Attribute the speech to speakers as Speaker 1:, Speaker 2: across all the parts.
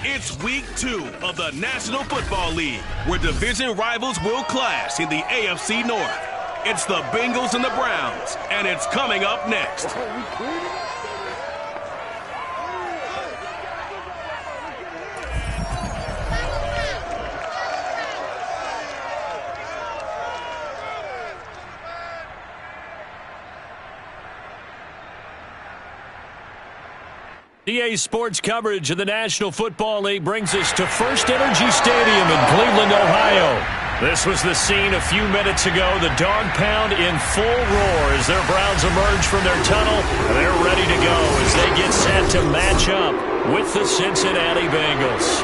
Speaker 1: It's week 2 of the National Football League, where division rivals will clash in the AFC North. It's the Bengals and the Browns, and it's coming up next.
Speaker 2: EA Sports coverage of the National Football League brings us to First Energy Stadium in Cleveland, Ohio. This was the scene a few minutes ago. The dog pound in full roar as their Browns emerge from their tunnel. They're ready to go as they get set to match up with the Cincinnati Bengals.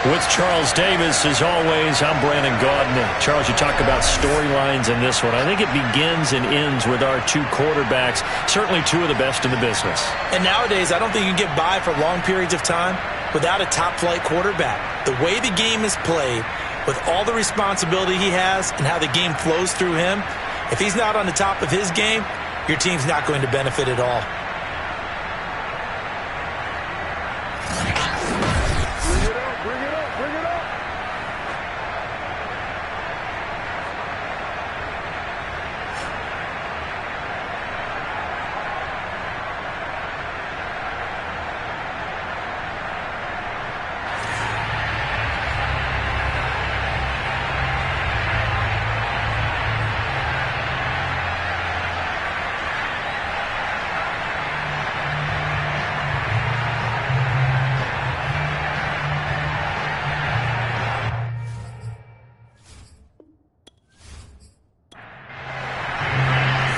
Speaker 2: With Charles Davis, as always, I'm Brandon Gaudin. Charles, you talk about storylines in this one. I think it begins and ends with our two quarterbacks, certainly two of the best in the business.
Speaker 3: And nowadays, I don't think you can get by for long periods of time without a top-flight quarterback. The way the game is played, with all the responsibility he has and how the game flows through him, if he's not on the top of his game, your team's not going to benefit at all.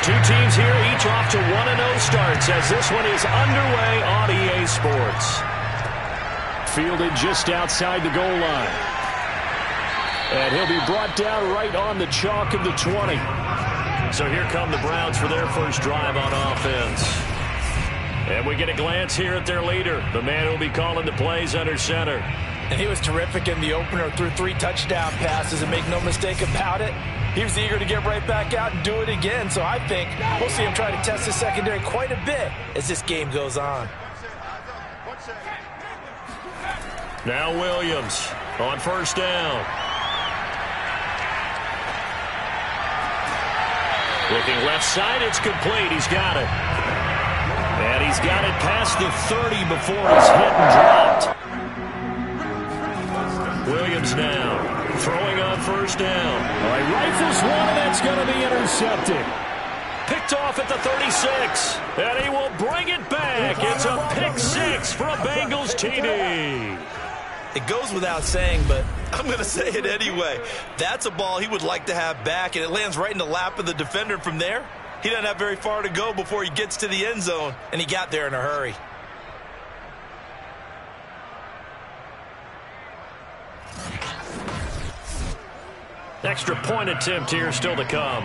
Speaker 2: Two teams here, each off to 1-0 starts as this one is underway on EA Sports. Fielded just outside the goal line. And he'll be brought down right on the chalk of the 20. So here come the Browns for their first drive on offense. And we get a glance here at their leader, the man who'll be calling the plays under center.
Speaker 3: And he was terrific in the opener, threw 3 touchdown passes, and make no mistake about it, he was eager to get right back out and do it again. So I think we'll see him try to test his secondary quite a bit as this game goes on.
Speaker 2: Now Williams on first down. Looking left side, it's complete. He's got it. And he's got it past the 30 before he's hit and dropped. Williams now throwing on first down. All right, rifles one, and that's going to be intercepted. Picked off at the 36, and he will bring it back. It's a pick 6 for a Bengals TD.
Speaker 3: It goes without saying, but I'm going to say it anyway. That's a ball he would like to have back, and it lands right in the lap of the defender from there. He doesn't have very far to go before he gets to the end zone, and he got there in a hurry.
Speaker 2: Extra point attempt here still to come.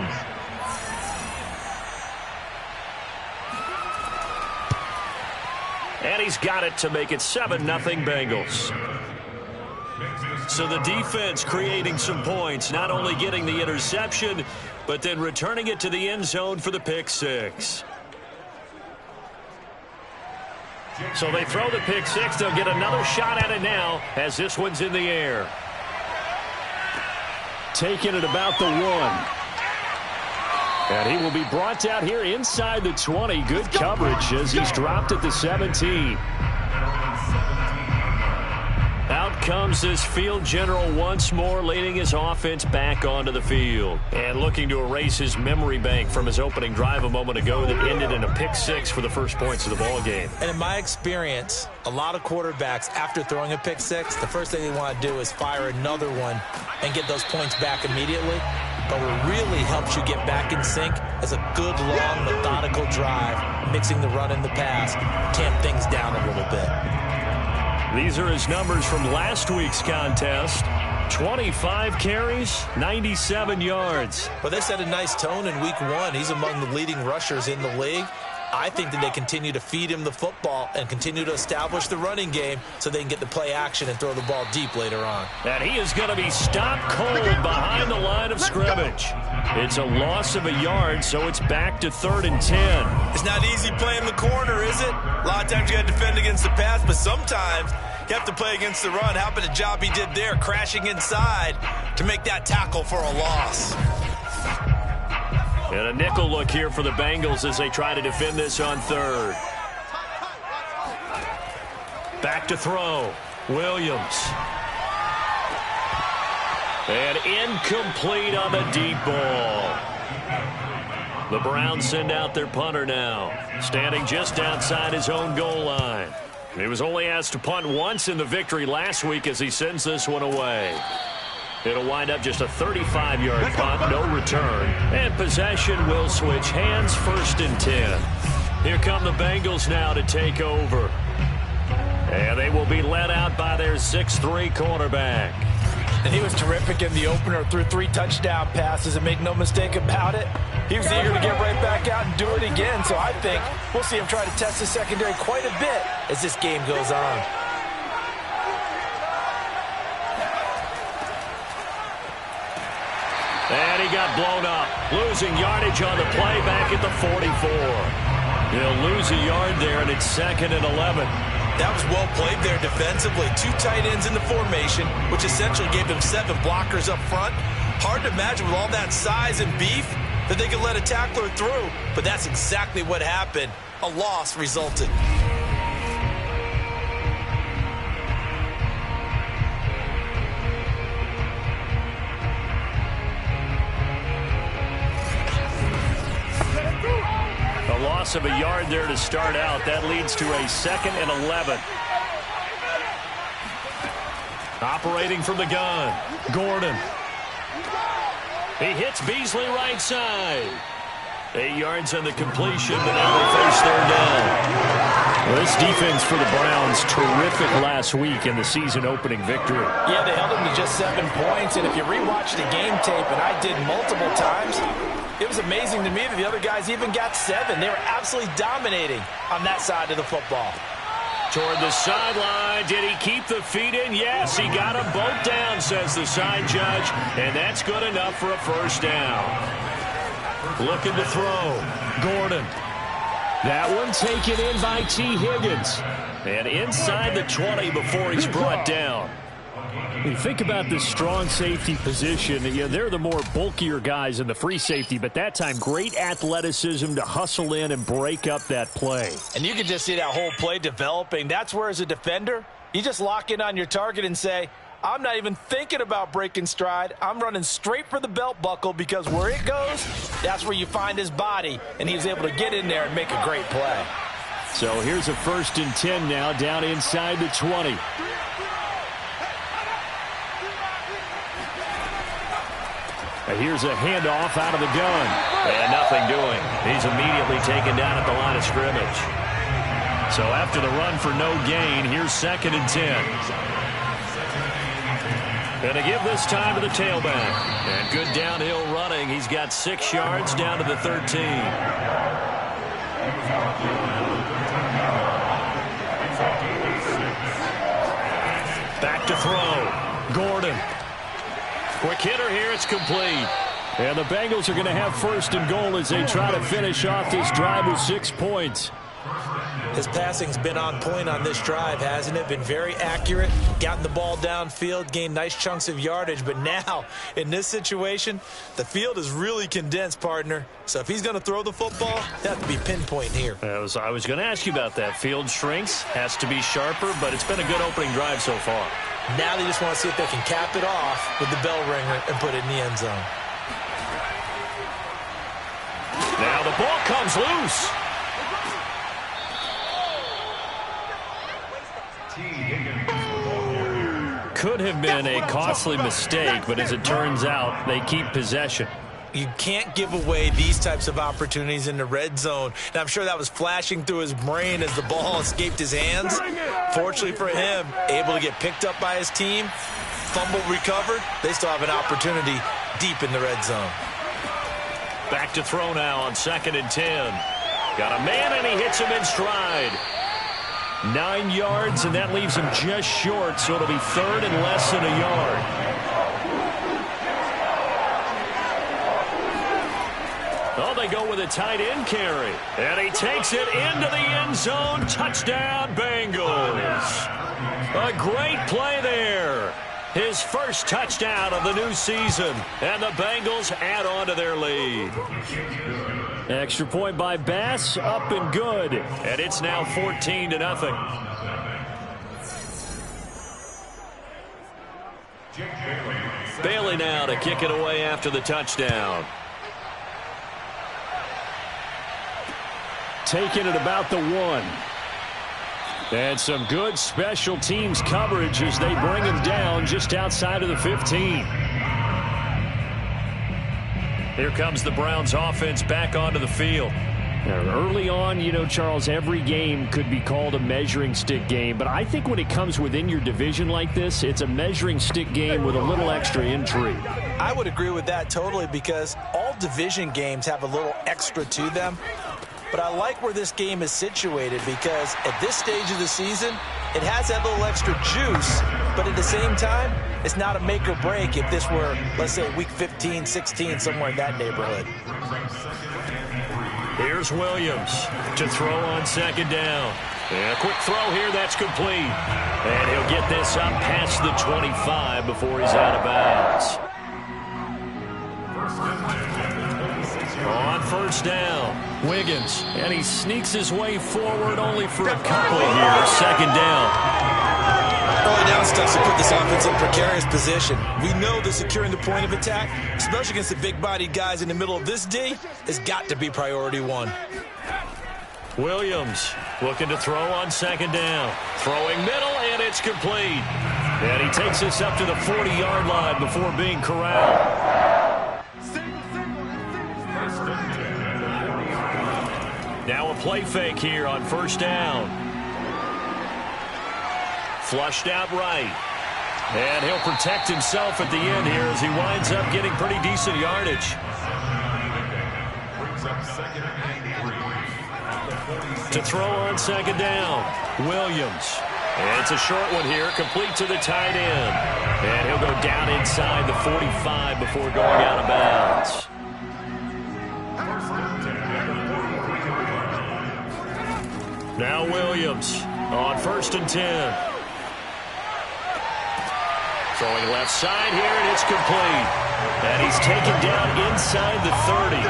Speaker 2: And he's got it to make it 7-0 Bengals. So the defense creating some points, not only getting the interception, but then returning it to the end zone for the pick 6. So they throw the pick 6. They'll get another shot at it now as this one's in the air. Taking it about the 1. And he will be brought down here inside the 20. Good coverage as he's dropped at the 17. Out comes this field general once more, leading his offense back onto the field. And looking to erase his memory bank from his opening drive a moment ago that ended in a pick 6 for the first points of the ball game.
Speaker 3: And in my experience, a lot of quarterbacks, after throwing a pick 6, the first thing they want to do is fire another one and get those points back immediately. But what really helps you get back in sync is a good, long, methodical drive, mixing the run and the pass, tamp things down a little bit.
Speaker 2: These are his numbers from last week's contest. 25 carries, 97 yards.
Speaker 3: Well, they set a nice tone in week 1. He's among the leading rushers in the league. I think that they continue to feed him the football and continue to establish the running game so they can get the play action and throw the ball deep later on.
Speaker 2: And he is going to be stopped cold behind the line of scrimmage. It's a loss of a yard, so it's back to 3rd and 10.
Speaker 3: It's not easy playing the corner, is it? A lot of times you got to defend against the pass, but sometimes you have to play against the run. How about the job he did there, crashing inside to make that tackle for a loss?
Speaker 2: And a nickel look here for the Bengals as they try to defend this on 3rd. Back to throw. Williams. And incomplete on the deep ball. The Browns send out their punter now, standing just outside his own goal line. He was only asked to punt once in the victory last week as he sends this one away. It'll wind up just a 35-yard punt, no return. And possession will switch hands, 1st and 10. Here come the Bengals now to take over. And they will be led out by their 6'3" quarterback.
Speaker 3: And he was terrific in the opener, threw 3 touchdown passes, and make no mistake about it, he was eager to get right back out and do it again. So I think we'll see him try to test the secondary quite a bit as this game goes on.
Speaker 2: And he got blown up, losing yardage on the play back at the 44. He'll lose a yard there, and it's 2nd and 11.
Speaker 3: That was well played there defensively. 2 tight ends in the formation, which essentially gave him 7 blockers up front. Hard to imagine with all that size and beef that they could let a tackler through, but that's exactly what happened. A loss resulted.
Speaker 2: Loss of a yard there to start out. That leads to a 2nd and 11. Operating from the gun, Gordon. He hits Beasley right side. 8 yards on the completion, but now they face 3rd down. Well, this defense for the Browns, terrific last week in the season-opening victory.
Speaker 3: Yeah, they held them to just 7 points, and if you rewatch the game tape, and I did multiple times, it was amazing to me that the other guys even got 7. They were absolutely dominating on that side of the football.
Speaker 2: Toward the sideline. Did he keep the feet in? Yes, he got them both down, says the side judge, and that's good enough for a 1st down. Looking to throw. Gordon. That one taken in by T. Higgins. And inside the 20 before he's brought down. When you think about this strong safety position, they're the more bulkier guys in the free safety, but that time great athleticism to hustle in and break up that play.
Speaker 3: And you can just see that whole play developing. That's where, as a defender, you just lock in on your target and say, I'm not even thinking about breaking stride. I'm running straight for the belt buckle, because where it goes, that's where you find his body. And he was able to get in there and make a great play.
Speaker 2: So here's a 1st and 10 now, down inside the 20. Here's a handoff out of the gun. And nothing doing. He's immediately taken down at the line of scrimmage. So after the run for no gain, here's 2nd and 10. And to give this time to the tailback. And good downhill running. He's got 6 yards down to the 13. Back to throw. Gordon. Quick hitter here, it's complete. And the Bengals are going to have 1st and goal as they try to finish off this drive with 6 points.
Speaker 3: His passing's been on point on this drive, hasn't it? Been very accurate, gotten the ball downfield, gained nice chunks of yardage. But now, in this situation, the field is really condensed, partner. So if he's going to throw the football, that has to be pinpoint here.
Speaker 2: I was going to ask you about that. Field shrinks, has to be sharper, but it's been a good opening drive so far.
Speaker 3: Now they just want to see if they can cap it off with the bell ringer and put it in the end zone.
Speaker 2: Now the ball comes loose. Could have been a costly mistake, but as it turns out, they keep possession.
Speaker 3: You can't give away these types of opportunities in the red zone. And I'm sure that was flashing through his brain as the ball escaped his hands. Fortunately for him, able to get picked up by his team, fumble recovered. They still have an opportunity deep in the red zone.
Speaker 2: Back to throw now on 2nd and 10. Got a man, and he hits him in stride. 9 yards, and that leaves him just short, so it'll be third and less than a yard. Oh, they go with a tight end carry. And he takes it into the end zone. Touchdown, Bengals. A great play there. His first touchdown of the new season. And the Bengals add on to their lead. Extra point by Bass, up and good. And it's now 14-0. Bailey now to kick it away after the touchdown. Taking it about the 1. And some good special teams coverage as they bring him down just outside of the 15. Here comes the Browns offense back onto the field. Now, early on, you know, Charles, every game could be called a measuring stick game. But I think when it comes within your division like this, it's a measuring stick game with a little extra intrigue.
Speaker 3: I would agree with that totally because all division games have a little extra to them. But I like where this game is situated because at this stage of the season, it has that little extra juice, but at the same time, it's not a make or break if this were, let's say, week 15, 16, somewhere in that neighborhood.
Speaker 2: Here's Williams to throw on second down. And a quick throw here, that's complete. And he'll get this up past the 25 before he's out of bounds. On first down, Wiggins, and he sneaks his way forward only for a couple here. Second down.
Speaker 3: Early down stuff to put this offense in a precarious position. We know that securing the point of attack, especially against the big-bodied guys in the middle of this D, has got to be priority 1.
Speaker 2: Williams looking to throw on second down. Throwing middle, and it's complete. And he takes this up to the 40-yard line before being corralled. Now a play fake here on first down. Flushed out right. And he'll protect himself at the end here as he winds up getting pretty decent yardage. To throw on second down, Williams. And it's a short one here, complete to the tight end. And he'll go down inside the 45 before going out of bounds. Now Williams on first and 10. Throwing left side here, and it's complete. And he's taken down inside the 30.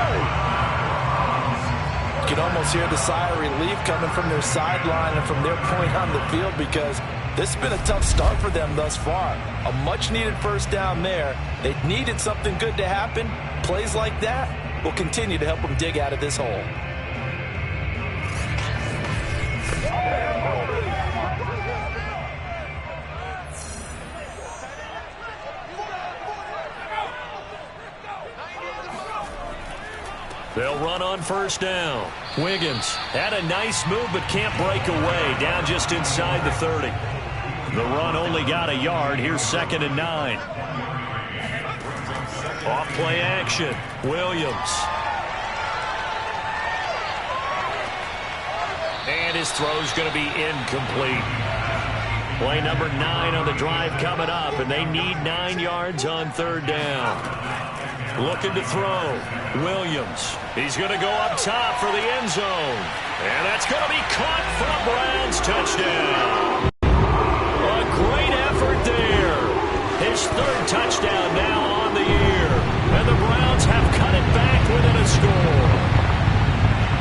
Speaker 3: You can almost hear the sigh of relief coming from their sideline and from their point on the field because this has been a tough start for them thus far. A much-needed first down there. They needed something good to happen. Plays like that will continue to help them dig out of this hole.
Speaker 2: They'll run on first down. Wiggins had a nice move but can't break away. Down just inside the 30. The run only got a yard. Here's second and 9. Off play action. Williams. And his throw's going to be incomplete. Play number 9 on the drive coming up, and they need 9 yards on third down. Looking to throw. Williams. He's going to go up top for the end zone. And that's going to be caught for a Browns touchdown. A great effort there. His third touchdown now on the year. And the Browns have cut it back within a score.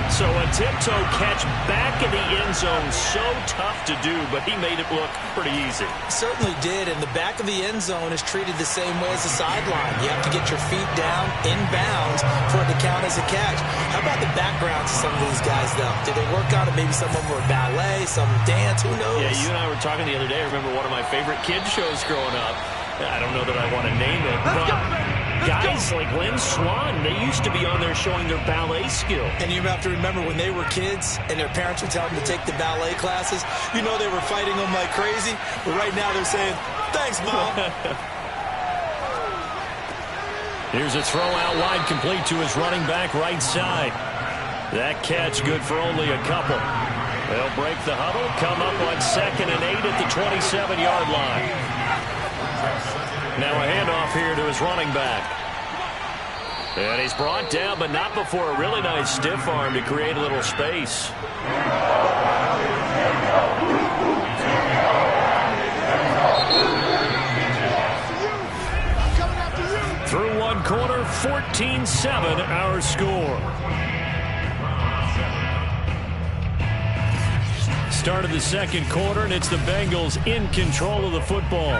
Speaker 2: So a tiptoe catch back in the end zone, so tough to do, but he made it look pretty easy.
Speaker 3: Certainly did, and the back of the end zone is treated the same way as the sideline. You have to get your feet down inbounds for it to count as a catch. How about the backgrounds of some of these guys, though? Did they work on it? Maybe some of them were ballet, some dance, who knows?
Speaker 2: Yeah, you and I were talking the other day. I remember one of my favorite kids shows growing up. I don't know that I want to name it, but guys like Lynn Swan, they used to be on there showing their ballet skill.
Speaker 3: And you have to remember when they were kids and their parents would tell them to take the ballet classes, you know they were fighting them like crazy. But right now they're saying, thanks, Mom.
Speaker 2: Here's a throw out wide complete to his running back right side. That catch good for only a couple. They'll break the huddle, come up on 2nd and 8 at the 27-yard line. Now a handoff here to his running back. And he's brought down, but not before a really nice stiff arm to create a little space. Through one quarter, 14-7 our score. Start of the second quarter, and it's the Bengals in control of the football.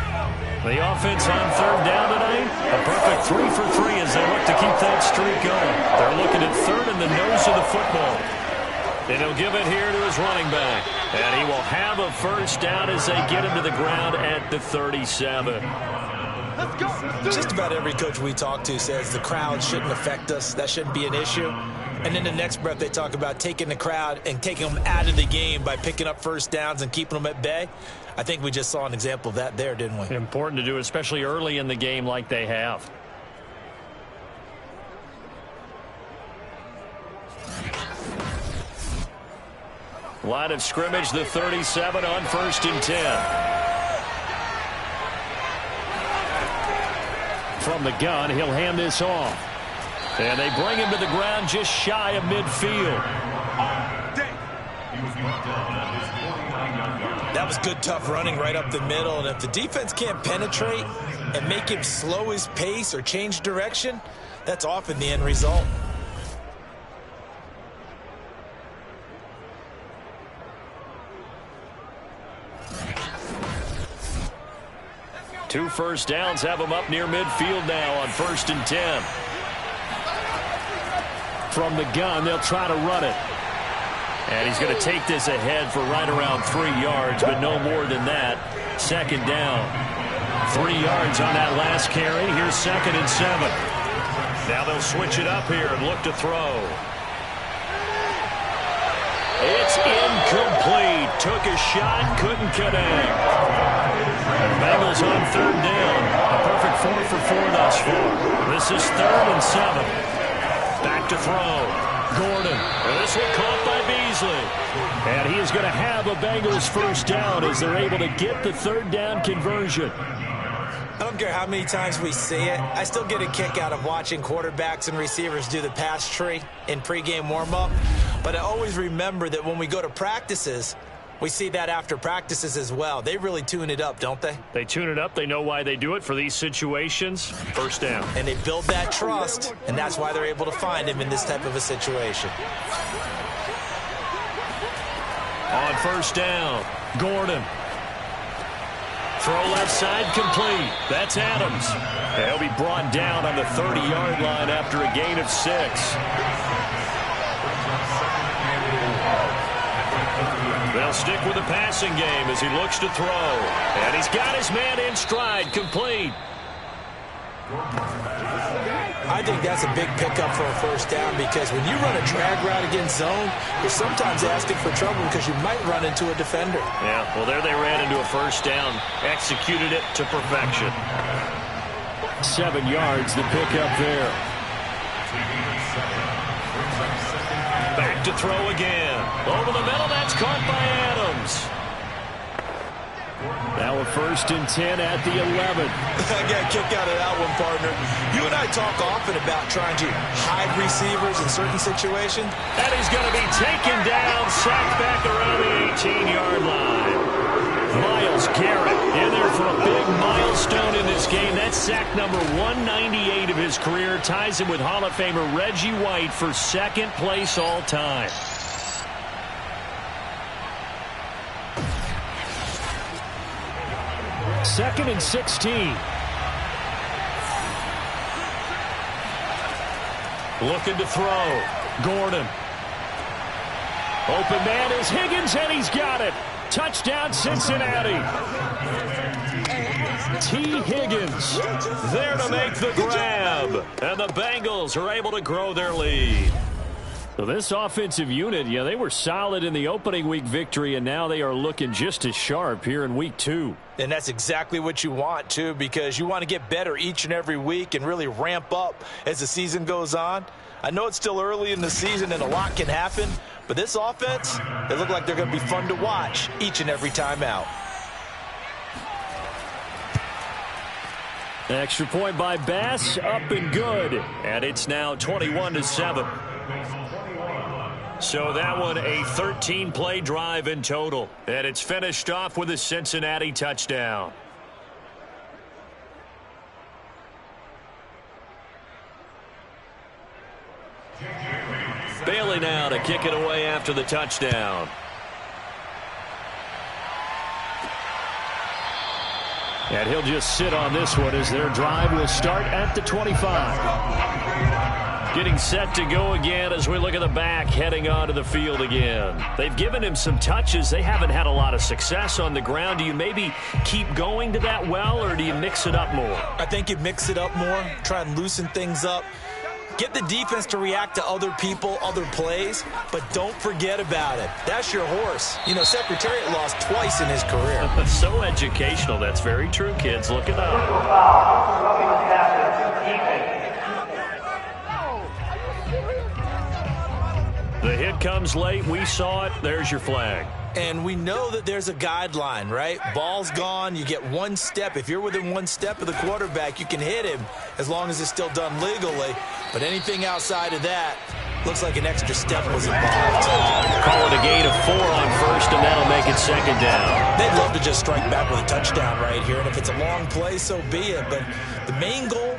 Speaker 2: The offense on 3rd down tonight, a perfect 3 for 3 as they look to keep that streak going. They're looking at 3rd in the nose of the football. And he'll give it here to his running back. And he will have a first down as they get him to the ground at the 37.
Speaker 3: Let's go. Just about every coach we talk to says the crowd shouldn't affect us. That shouldn't be an issue. And in the next breath, they talk about taking the crowd and taking them out of the game by picking up first downs and keeping them at bay. I think we just saw an example of that there, didn't we?
Speaker 2: Important to do, especially early in the game like they have. Line of scrimmage, the 37 on 1st and 10. From the gun, he'll hand this off. And they bring him to the ground just shy of midfield.
Speaker 3: That was good, tough running right up the middle. And if the defense can't penetrate and make him slow his pace or change direction, that's often the end result.
Speaker 2: Two first downs have him up near midfield now on 1st and 10. From the gun, they'll try to run it. And he's going to take this ahead for right around 3 yards, but no more than that. 2nd down. 3 yards on that last carry. Here's 2nd and 7. Now they'll switch it up here and look to throw. It's incomplete. Took a shot, couldn't connect. And Bengals on 3rd down. A perfect 4 for 4 thus far. This is 3rd and 7. Back to throw. Gordon. And this one caught by Beasley. And he is going to have a Bengals first down as they're able to get the 3rd down conversion.
Speaker 3: I don't care how many times we see it. I still get a kick out of watching quarterbacks and receivers do the pass tree in pregame warm-up. But I always remember that when we go to practices, we see that after practices as well. They really tune it up, don't they?
Speaker 2: They tune it up. They know why they do it for these situations. First down.
Speaker 3: And they build that trust, and that's why they're able to find him in this type of a situation.
Speaker 2: On 1st down, Gordon. Throw left side complete. That's Adams. He'll be brought down on the 30-yard line after a gain of 6. They'll stick with the passing game as he looks to throw. And he's got his man in stride, complete.
Speaker 3: I think that's a big pickup for a first down because when you run a drag route against zone, you're sometimes asking for trouble because you might run into a defender.
Speaker 2: Yeah, well, there they ran into a first down, executed it to perfection. 7 yards, the pickup there. Back to throw again. Over the middle, that's caught by Adams. Now a 1st and 10 at the 11.
Speaker 3: I got a kick out of that one, partner. You and I talk often about trying to hide receivers in certain situations.
Speaker 2: And he's going to be taken down, sacked back around the 18-yard line. Myles Garrett in there for a big milestone in this game. That's sack number 198 of his career. Ties him with Hall of Famer Reggie White for 2nd place all time. Second and 16. Looking to throw. Gordon. Open man is Higgins, and he's got it. Touchdown, Cincinnati. T. Higgins there to make the grab. And the Bengals are able to grow their lead. So this offensive unit, they were solid in the opening week victory, and now they are looking just as sharp here in week 2.
Speaker 3: And that's exactly what you want, too, because you want to get better each and every week and really ramp up as the season goes on. I know it's still early in the season and a lot can happen, but this offense, they look like they're going to be fun to watch each and every time out.
Speaker 2: Extra point by Bass, up and good. And it's now 21-7. So that one, a 13-play drive in total. And it's finished off with a Cincinnati touchdown. Bailey now to kick it away after the touchdown. And he'll just sit on this one as their drive will start at the 25. Getting set to go again as we look at the back heading onto the field again. They've given him some touches. They haven't had a lot of success on the ground. Do you maybe keep going to that well, or do you mix it up more?
Speaker 3: I think you mix it up more, try and loosen things up. Get the defense to react to other people, other plays, but don't forget about it. That's your horse. Secretariat lost twice in his career.
Speaker 2: So educational. That's very true, kids. Look it up. The hit comes late. We saw it. There's your flag.
Speaker 3: And we know that there's a guideline, right? Ball's gone. You get one step. If you're within one step of the quarterback, you can hit him as long as it's still done legally. But anything outside of that looks like an extra step was involved.
Speaker 2: Call it a gain of 4 on first, and that'll make it second down.
Speaker 3: They'd love to just strike back with a touchdown right here. And if it's a long play, so be it. But the main goal,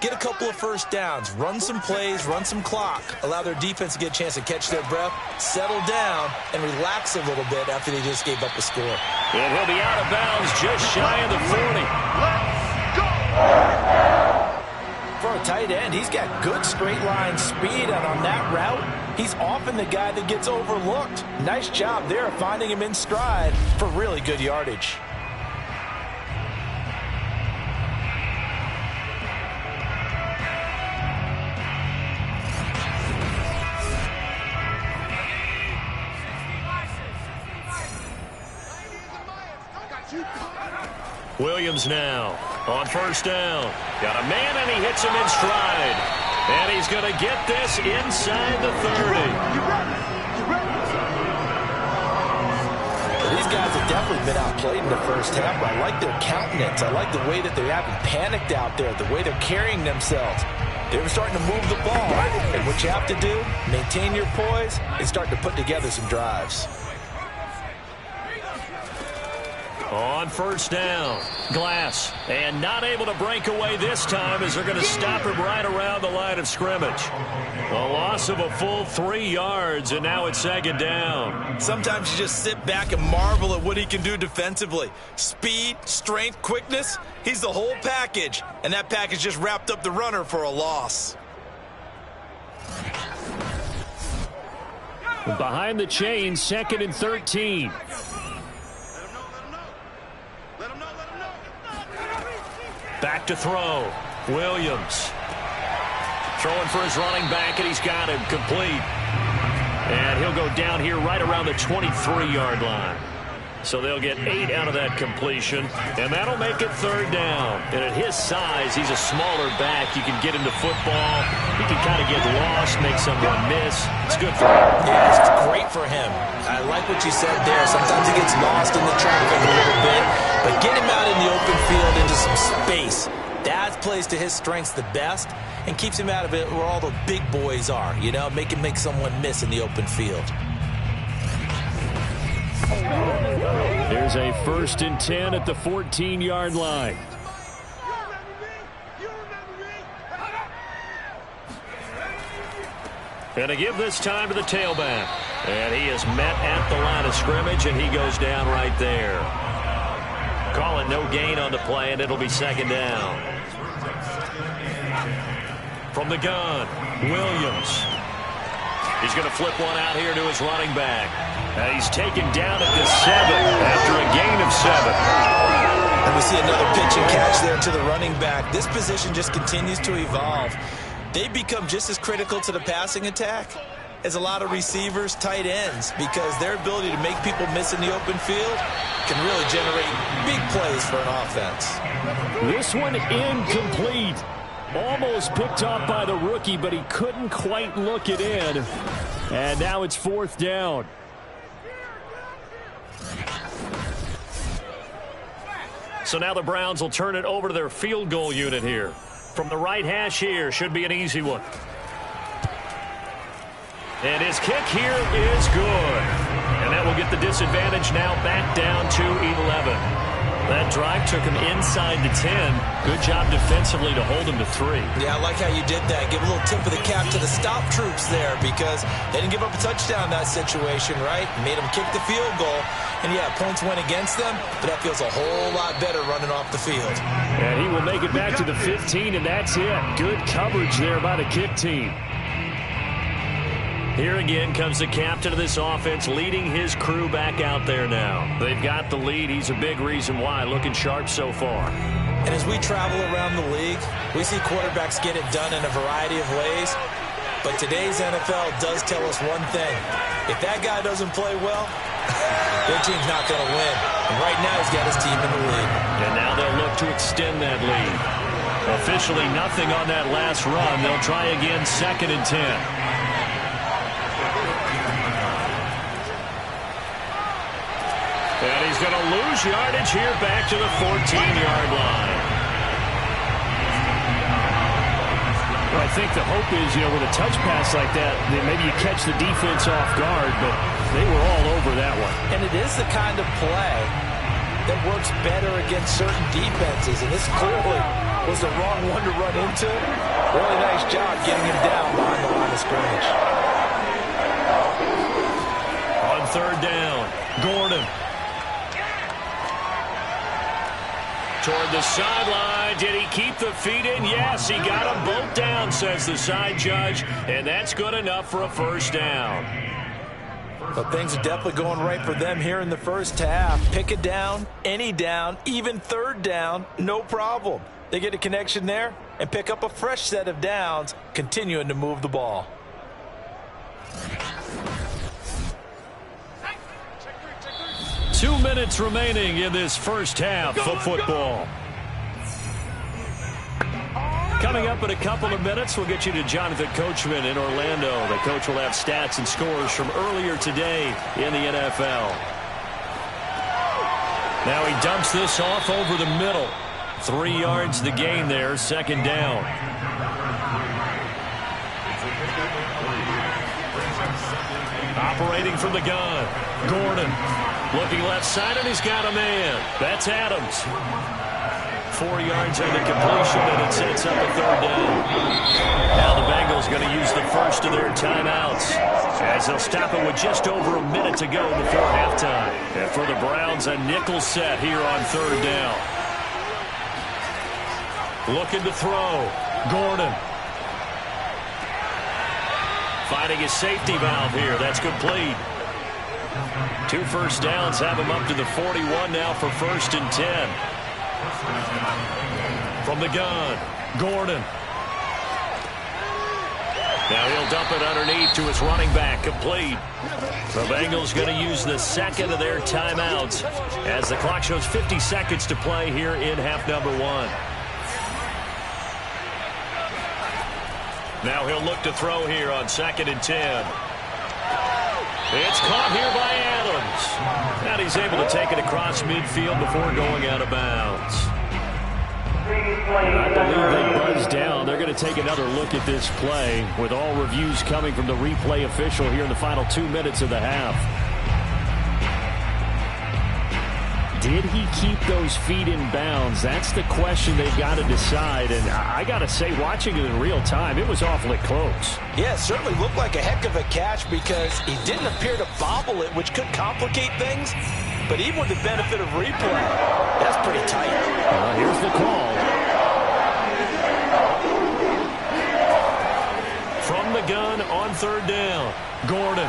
Speaker 3: get a couple of first downs, run some plays, run some clock, allow their defense to get a chance to catch their breath, settle down, and relax a little bit after they just gave up a score.
Speaker 2: And he'll be out of bounds just shy of the 40.
Speaker 3: For a tight end, he's got good straight line speed, and on that route, he's often the guy that gets overlooked. Nice job there finding him in stride for really good yardage.
Speaker 2: Williams now on first down. Got a man, and he hits him in stride. And he's going to get this inside the 30.
Speaker 3: These guys have definitely been outplayed in the first half. I like their countenance. I like the way that they haven't panicked out there, the way they're carrying themselves. They were starting to move the ball. And what you have to do, maintain your poise and start to put together some drives.
Speaker 2: On first down, Glass, and not able to break away this time as they're going to stop him right around the line of scrimmage. A loss of a full 3 yards, and now it's second down.
Speaker 3: Sometimes you just sit back and marvel at what he can do defensively. Speed, strength, quickness, he's the whole package, and that package just wrapped up the runner for a loss.
Speaker 2: Behind the chain, 2nd and 13. Back to throw. Williams. Throwing for his running back, and he's got him complete. And he'll go down here right around the 23-yard line. So they'll get 8 out of that completion, and that'll make it third down. And at his size, he's a smaller back. You can get into football. He can kind of get lost, make someone miss. It's good for him.
Speaker 3: Yeah, it's great for him. I like what you said there. Sometimes he gets lost in the traffic a little bit, but get him out in the open field into some space. That plays to his strengths the best and keeps him out of it where all the big boys are, make him make someone miss in the open field.
Speaker 2: There's a 1st and 10 at the 14-yard line. And a give this time to the tailback. And he is met at the line of scrimmage, and he goes down right there. Call it no gain on the play, and it'll be second down. From the gun, Williams. He's going to flip one out here to his running back. And he's taken down at the 7 after a gain of 7.
Speaker 3: And we see another pitch and catch there to the running back. This position just continues to evolve. They become just as critical to the passing attack is a lot of receivers, tight ends, because their ability to make people miss in the open field can really generate big plays for an offense.
Speaker 2: This one incomplete. Almost picked off by the rookie, but he couldn't quite look it in. And now it's 4th down. So now the Browns will turn it over to their field goal unit here. From the right hash here, should be an easy one. And his kick here is good. And that will get the disadvantage now back down to 11. That drive took him inside the 10. Good job defensively to hold him to 3.
Speaker 3: Yeah, I like how you did that. Give a little tip of the cap to the stop troops there because they didn't give up a touchdown in that situation, right? Made them kick the field goal. And, yeah, points went against them, but that feels a whole lot better running off the field.
Speaker 2: And he will make it back to the 15, and that's it. Good coverage there by the kick team. Here again comes the captain of this offense leading his crew back out there now. They've got the lead. He's a big reason why. Looking sharp so far.
Speaker 3: And as we travel around the league, we see quarterbacks get it done in a variety of ways. But today's NFL does tell us one thing. If that guy doesn't play well, their team's not going to win. And right now he's got his team in the lead.
Speaker 2: And now they'll look to extend that lead. Officially nothing on that last run. They'll try again 2nd and 10. And he's going to lose yardage here back to the 14-yard line. Well, I think the hope is, with a touch pass like that, then maybe you catch the defense off guard, but they were all over that one.
Speaker 3: And it is the kind of play that works better against certain defenses, and this clearly was the wrong one to run into. Really nice job getting him down behind the line of scrimmage.
Speaker 2: On 3rd down, Gordon. Toward the sideline. Did he keep the feet in? Yes, he got them both down, says the side judge. And that's good enough for a 1st down.
Speaker 3: But things are definitely going right for them here in the first half. Pick a down, any down, even 3rd down, no problem. They get a connection there and pick up a fresh set of downs, continuing to move the ball.
Speaker 2: Two minutes remaining in this first half of football. Coming up in a couple of minutes, we'll get you to Jonathan Coachman in Orlando. The coach will have stats and scores from earlier today in the NFL. Now he dumps this off over the middle. 3 yards the gain there, 2nd down. Operating from the gun, Gordon. Looking left side, and he's got a man. That's Adams. 4 yards on the completion, and it sets up a 3rd down. Now the Bengals going to use the first of their timeouts, as they'll stop it with just over a minute to go before halftime. And for the Browns, a nickel set here on 3rd down. Looking to throw. Gordon. Finding his safety valve here. That's complete. 2 first downs have him up to the 41 now for 1st and 10. From the gun, Gordon. Now he'll dump it underneath to his running back, complete. The Bengals going to use the 2nd of their timeouts as the clock shows 50 seconds to play here in half number 1. Now he'll look to throw here on 2nd and 10. It's caught here by Adams. And he's able to take it across midfield before going out of bounds. And I believe they buzzed down. They're going to take another look at this play with all reviews coming from the replay official here in the final 2 minutes of the half. Did he keep those feet in bounds? That's the question they've got to decide. And I got to say, watching it in real time, it was awfully close.
Speaker 3: Yeah, it certainly looked like a heck of a catch because he didn't appear to bobble it, which could complicate things. But even with the benefit of replay, that's pretty tight.
Speaker 2: Here's the call. From the gun on 3rd down, Gordon.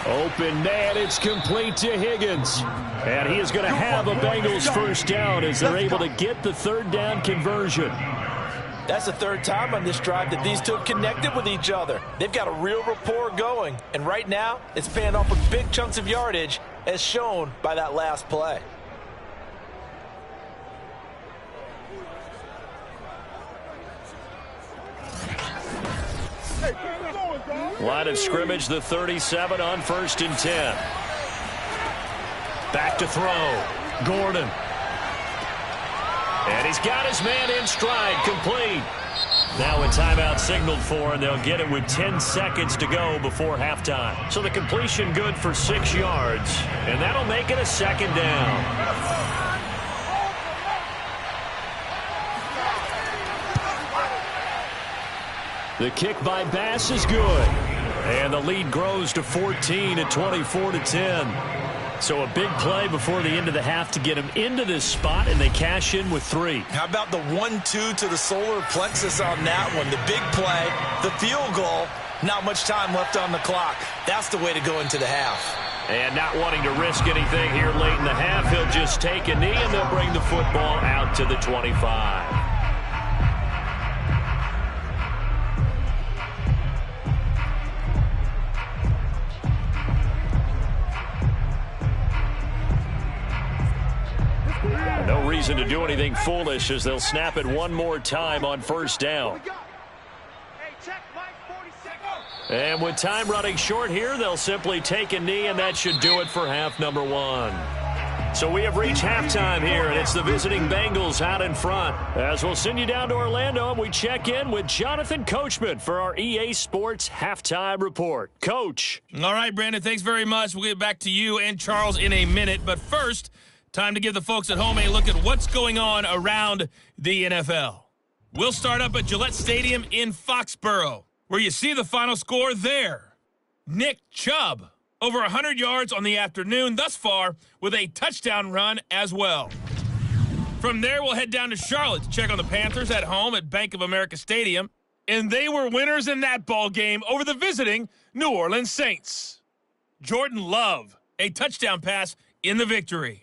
Speaker 2: Open man, it's complete to Higgins. And he is going to have a Bengals 1st down as they're able to get the 3rd down conversion.
Speaker 3: That's the third time on this drive that these two have connected with each other. They've got a real rapport going, and right now it's paying off with big chunks of yardage as shown by that last play.
Speaker 2: Line of scrimmage, the 37 on 1st and 10. Back to throw. Gordon. And he's got his man in stride, complete. Now a timeout signaled for, and they'll get it with 10 seconds to go before halftime. So the completion good for 6 yards, and that'll make it a 2nd down. The kick by Bass is good. And the lead grows to 14 at 24-10. So a big play before the end of the half to get them into this spot, and they cash in with 3.
Speaker 3: How about the 1-2 to the solar plexus on that one? The big play, the field goal, not much time left on the clock. That's the way to go into the half.
Speaker 2: And not wanting to risk anything here late in the half, he'll just take a knee, and they'll bring the football out to the 25. No reason to do anything foolish as they'll snap it one more time on 1st down. And with time running short here, they'll simply take a knee, and that should do it for half number 1. So we have reached halftime here, and it's the visiting Bengals out in front. As we'll send you down to Orlando, and we check in with Jonathan Coachman for our EA Sports Halftime Report. Coach.
Speaker 4: All right, Brandon, thanks very much. We'll get back to you and Charles in a minute. But first, time to give the folks at home a look at what's going on around the NFL. We'll start up at Gillette Stadium in Foxborough, where you see the final score there. Nick Chubb, over 100 yards on the afternoon thus far with a touchdown run as well. From there, we'll head down to Charlotte to check on the Panthers at home at Bank of America Stadium. And they were winners in that ball game over the visiting New Orleans Saints. Jordan Love, a touchdown pass in the victory.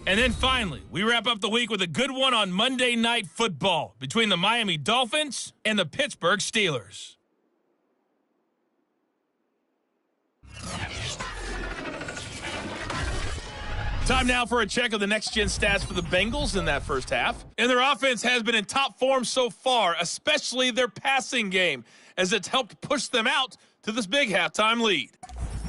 Speaker 4: And then finally, we wrap up the week with a good one on Monday Night Football between the Miami Dolphins and the Pittsburgh Steelers. Time now for a check of the next-gen stats for the Bengals in that first half. And their offense has been in top form so far, especially their passing game, as it's helped push them out to this big halftime lead.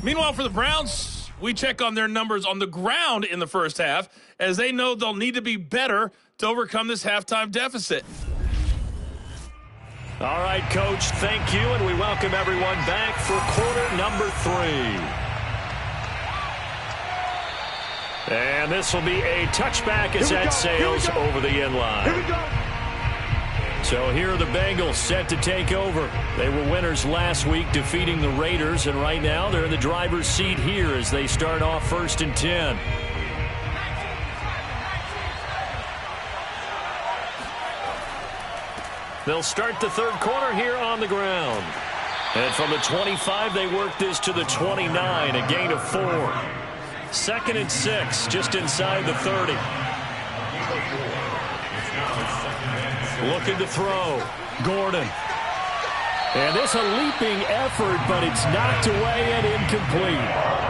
Speaker 4: Meanwhile, for the Browns, we check on their numbers on the ground in the first half, as they know they'll need to be better to overcome this halftime deficit.
Speaker 2: All right, Coach, thank you, and we welcome everyone back for quarter number 3. And this will be a touchback as that sails over the end line.
Speaker 5: Here we go.
Speaker 2: So here are the Bengals set to take over. They were winners last week, defeating the Raiders, and right now they're in the driver's seat here as they start off 1st and 10. They'll start the third quarter here on the ground. And from the 25, they work this to the 29, a gain of 4. 2nd and 6, just inside the 30. Looking to throw. Gordon. And this a leaping effort, but it's knocked away and incomplete.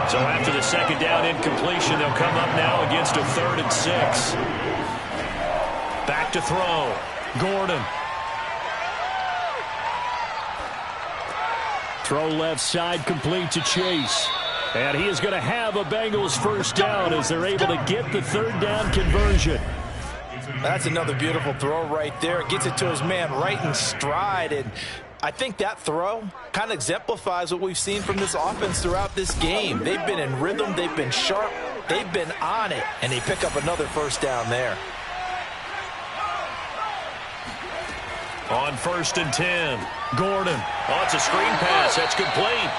Speaker 2: So after the 2nd down incompletion, they'll come up now against a 3rd and 6. Back to throw. Gordon. Throw left side, complete to Chase. And he is going to have a Bengals first down as they're able to get the 3rd down conversion.
Speaker 3: That's another beautiful throw right there. Gets it to his man right in stride. And I think that throw kind of exemplifies what we've seen from this offense throughout this game. They've been in rhythm. They've been sharp. They've been on it. And they pick up another first down there.
Speaker 2: On 1st and 10, Gordon. Oh, it's a screen pass. That's complete.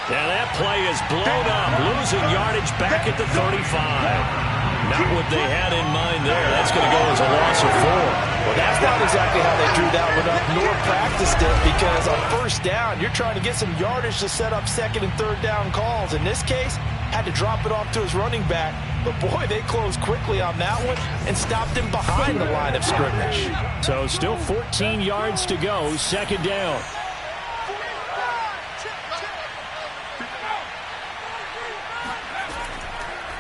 Speaker 2: And that play is blown up, losing yardage back at the 35. Not what they had in mind there. That's going to go as a loss of 4.
Speaker 3: Well, that's not exactly how they drew that one up, nor practiced it, because on 1st down, you're trying to get some yardage to set up 2nd and 3rd down calls. In this case, had to drop it off to his running back. But, boy, they closed quickly on that one and stopped him behind the line of scrimmage.
Speaker 2: So still 14 yards to go, second down.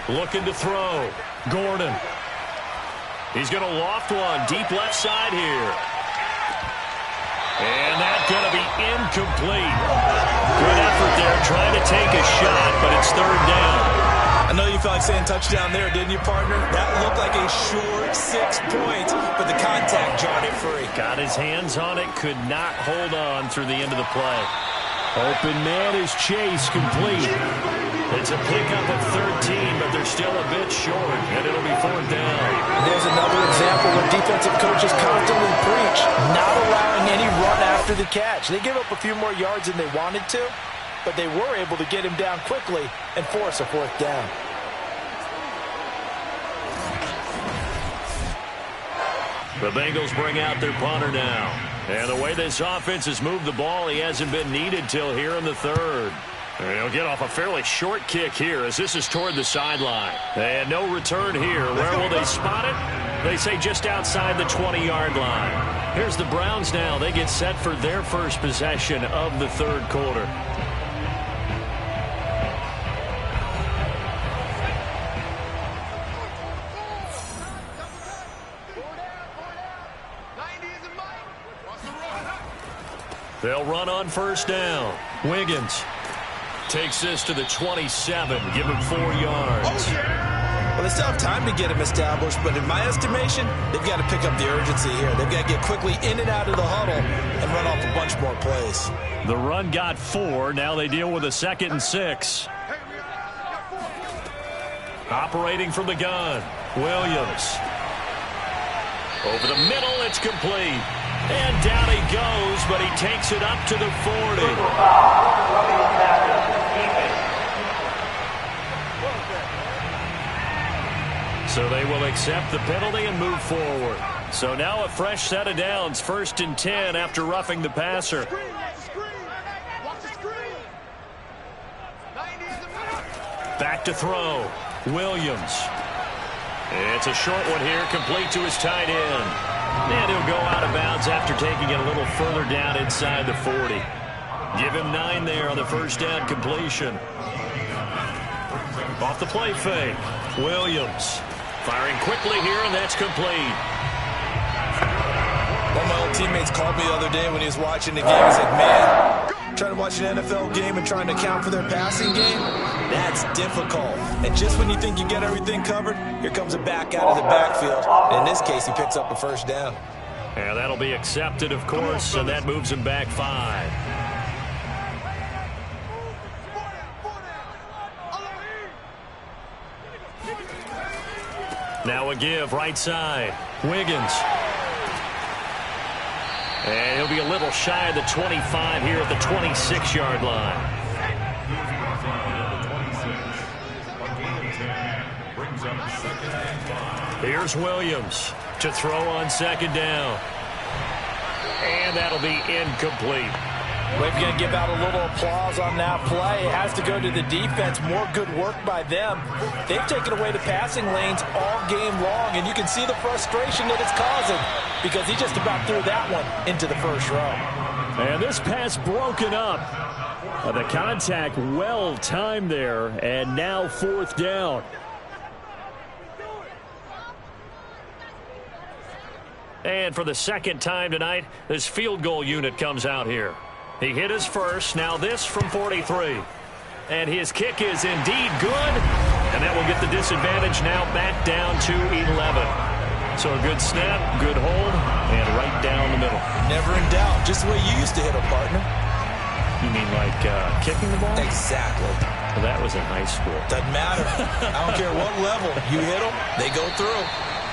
Speaker 2: Looking to throw. Gordon. He's going to loft one deep left side here. And that's going to be incomplete. Good effort there trying to take a shot, but it's third down.
Speaker 3: I know you felt like saying touchdown there, didn't you, partner? That looked like a short 6 points, but the contact jarred it free.
Speaker 2: Got his hands on it, could not hold on through the end of the play. Open man is Chase, complete. It's a pickup of 13, but they're still a bit short, and it'll be fourth down.
Speaker 3: There's another example where defensive coaches constantly preach, not allowing any run after the catch. They gave up a few more yards than they wanted to, but they were able to get him down quickly and force a fourth down.
Speaker 2: The Bengals bring out their punter now. And the way this offense has moved the ball, he hasn't been needed till here in the third. And he'll get off a fairly short kick here as this is toward the sideline. And no return here. Where will they spot it? They say just outside the 20-yard line. Here's the Browns now. They get set for their first possession of the third quarter. They'll run on first down. Wiggins takes this to the 27. Give him 4 yards.
Speaker 3: Well, they still have time to get him established, but in my estimation, they've got to pick up the urgency here. They've got to get quickly in and out of the huddle and run off a bunch more plays.
Speaker 2: The run got 4. Now they deal with a 2nd and 6. Operating from the gun. Williams. Over the middle, it's complete. And down he goes, but he takes it up to the 40. So they will accept the penalty and move forward. So now a fresh set of downs, 1st and 10 after roughing the passer. Back to throw. Williams. It's a short one here, complete to his tight end. And he'll go out of bounds after taking it a little further down inside the 40. Give him 9 there on the first down completion. Off the play fake. Williams firing quickly here, and that's complete.
Speaker 3: One of my old teammates called me the other day when he was watching the game. He's like, man, trying to watch an NFL game and trying to account for their passing game, that's difficult. And just when you think you get everything covered, here comes a back out of the backfield. And in this case, he picks up a first down.
Speaker 2: And that'll be accepted, of course, and that moves him back 5. Now a give, right side. Wiggins. And he'll be a little shy of the 25 here at the 26-yard line. Here's Williams to throw on 2nd down. And that'll be incomplete.
Speaker 3: We're going to give out a little applause on that play. It has to go to the defense. More good work by them. They've taken away the passing lanes all game long, and you can see the frustration that it's causing because he just about threw that one into the first row.
Speaker 2: And this pass broken up. The contact well timed there, and now 4th down. And for the 2nd time tonight, this field goal unit comes out here. He hit his first, now this from 43. And his kick is indeed good. And that will get the disadvantage now back down to 11. So a good snap, good hold, and right down the middle.
Speaker 3: Never in doubt. Just the way you used to hit a partner.
Speaker 2: You mean like kicking the ball?
Speaker 3: Exactly.
Speaker 2: Well, that was in high school.
Speaker 3: Doesn't matter. I don't care what level. You hit them, they go through.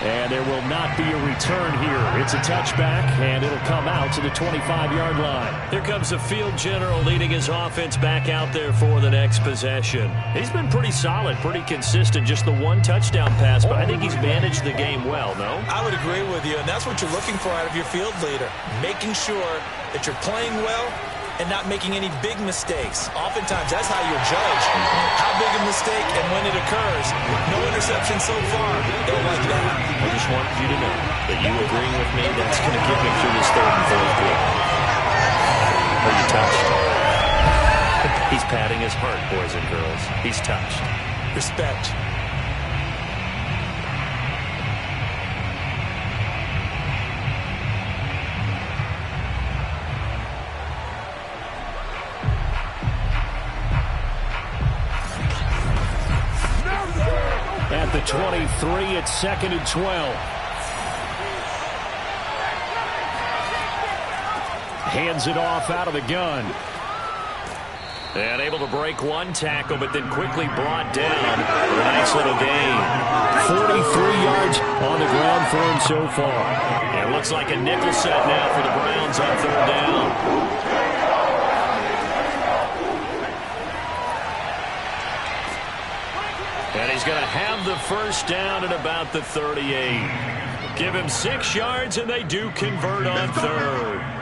Speaker 2: And there will not be a return here. It's a touchback, and it'll come out to the 25-yard line. Here comes the field general leading his offense back out there for the next possession. He's been pretty solid, pretty consistent, just the 1 touchdown pass, but I think he's managed the game well, no?
Speaker 3: I would agree with you, and that's what you're looking for out of your field leader, making sure that you're playing well and not making any big mistakes. Oftentimes, that's how you'll judge how big a mistake and when it occurs. No interception so far. Don't like that.
Speaker 2: I just want you to know that you agreeing with me, that's going to get me through this third and fourth quarter. Are you touched? He's patting his heart, boys and girls. He's touched.
Speaker 3: Respect.
Speaker 2: At the 23, it's 2nd and 12. Hands it off out of the gun. And able to break one tackle, but then quickly brought down. A nice little gain. 43 yards on the ground for him so far. It looks like a nickel set now for the Browns on 3rd down. And he's going to have the first down at about the 38. Give him 6 yards, and they do convert on 3rd.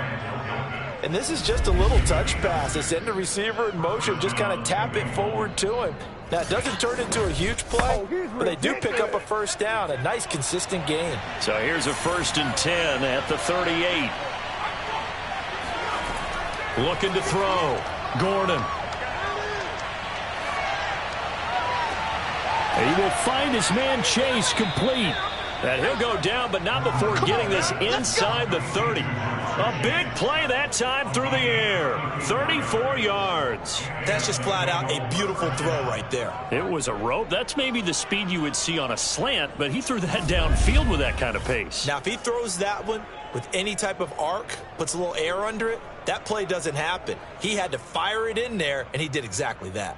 Speaker 3: And this is just a little touch pass. They send the receiver in motion, just kind of tap it forward to him. Now, it doesn't turn into a huge play, but they do pick up a first down, a nice, consistent gain.
Speaker 2: So here's a 1st and 10 at the 38. Looking to throw. Gordon. He will find his man Chase complete. And he'll go down, but not before getting this inside the 30. A big play that time through the air. 34 yards.
Speaker 3: That's just flat out a beautiful throw right there.
Speaker 2: It was a rope. That's maybe the speed you would see on a slant, but he threw that downfield with that kind of pace.
Speaker 3: Now, if he throws that one with any type of arc, puts a little air under it, that play doesn't happen. He had to fire it in there, and he did exactly that.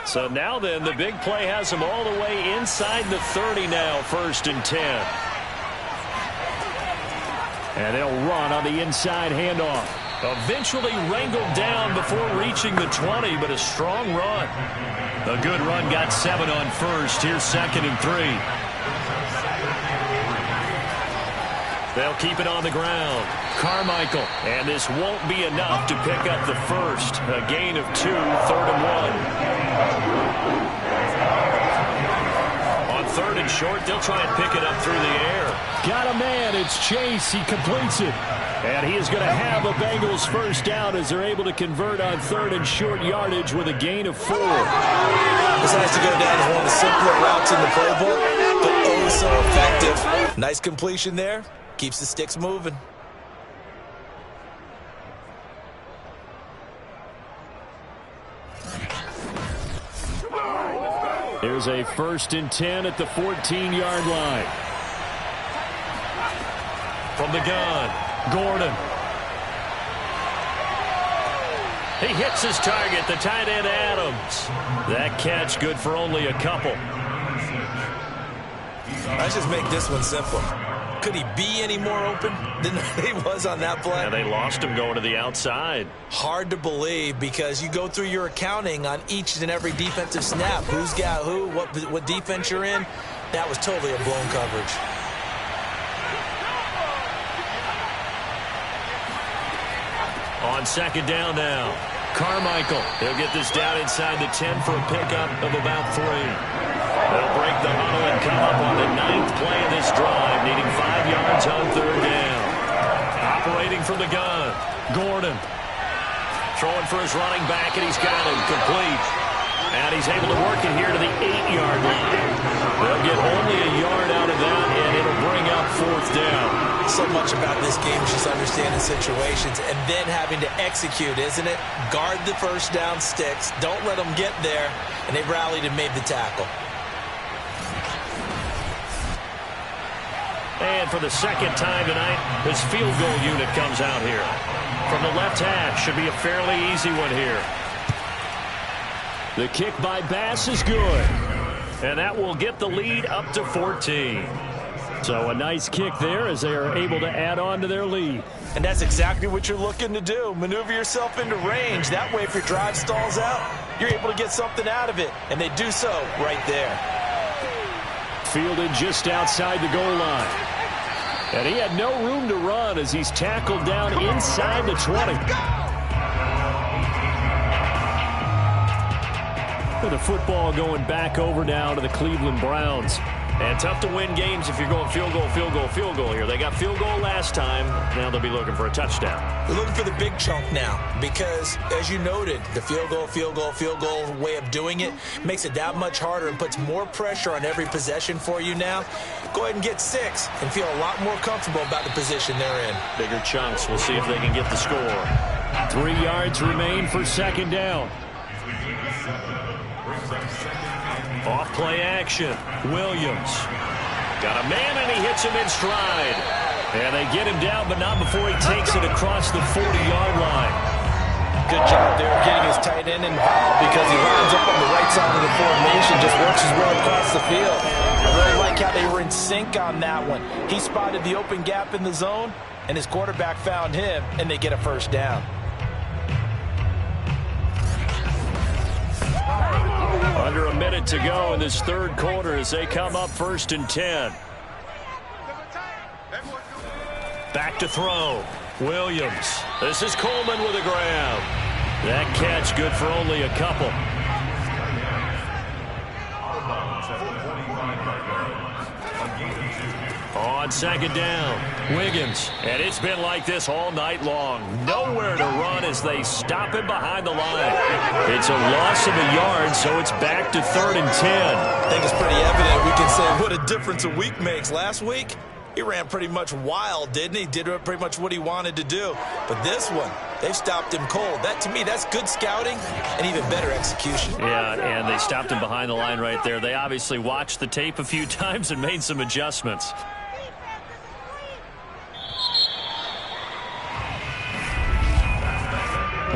Speaker 2: So now then, the big play has him all the way inside the 30 now, 1st and 10. And they'll run on the inside handoff. Eventually wrangled down before reaching the 20, but a strong run. A good run, got 7 on 1st. Here's 2nd and 3. They'll keep it on the ground. Carmichael, and this won't be enough to pick up the first. A gain of 2, 3rd and 1. On 3rd and short, they'll try and pick it up through the air. Got a man, it's Chase, he completes it. And he is going to have a Bengals first down as they're able to convert on 3rd and short yardage with a gain of 4.
Speaker 3: This has to go down as one of the simpler routes in the playbook, but oh so effective. Nice completion there. Keeps the sticks moving.
Speaker 2: Here's a 1st and 10 at the 14-yard line. From the gun, Gordon. He hits his target, the tight end Adams. That catch good for only a couple.
Speaker 3: Let's just make this one simple. Could he be any more open than he was on that play?
Speaker 2: Yeah, they lost him going to the outside.
Speaker 3: Hard to believe because you go through your accounting on each and every defensive snap. Who's got who, what defense you're in. That was totally a blown coverage.
Speaker 2: On 2nd down now, Carmichael. He'll get this down inside the 10 for a pickup of about 3. They'll break the huddle and come up on the 9th play of this drive, needing 5 yards on 3rd down. Operating from the gun, Gordon. Throwing for his running back, and he's got him complete. And he's able to work it here to the 8-yard line. They'll get only a yard out of that, and it'll bring up 4th down.
Speaker 3: So much about this game is just understanding situations and then having to execute, isn't it? Guard the first down sticks. Don't let them get there. And they rallied and made the tackle.
Speaker 2: And for the 2nd time tonight, his field goal unit comes out here. From the left hash, should be a fairly easy one here. The kick by Bass is good. And that will get the lead up to 14. So a nice kick there as they are able to add on to their lead.
Speaker 3: And that's exactly what you're looking to do. Maneuver yourself into range. That way, if your drive stalls out, you're able to get something out of it. And they do so right there.
Speaker 2: Fielded just outside the goal line. And he had no room to run as he's tackled down inside the 20. The football going back over now to the Cleveland Browns. And tough to win games if you're going field goal, field goal, field goal here. They got field goal last time. Now they'll be looking for a touchdown.
Speaker 3: They're looking for the big chunk now because, as you noted, the field goal, field goal, field goal way of doing it makes it that much harder and puts more pressure on every possession for you now. Go ahead and get 6 and feel a lot more comfortable about the position they're in.
Speaker 2: Bigger chunks. We'll see if they can get the score. 3 yards remain for second down. Off play action. Williams. Got a man, and he hits him in stride. And they get him down, but not before he takes it across the 40-yard line.
Speaker 3: Good job there getting his tight end involved because he lines up on the right side of the formation, just works his way across the field. I really like how they were in sync on that one. He spotted the open gap in the zone, and his quarterback found him, and they get a first down.
Speaker 2: Under a minute to go in this third quarter as they come up 1st and 10. Back to throw. Williams. This is Coleman with a grab. That catch good for only a couple. On second down, Wiggins. And it's been like this all night long. Nowhere to run as they stop him behind the line. It's a loss of a yard, so it's back to 3rd and 10.
Speaker 3: I think it's pretty evident. We can say what a difference a week makes. Last week, he ran pretty much wild, didn't he? Did pretty much what he wanted to do. But this one, they've stopped him cold. That, to me, that's good scouting and even better execution.
Speaker 2: Yeah, and they stopped him behind the line right there. They obviously watched the tape a few times and made some adjustments.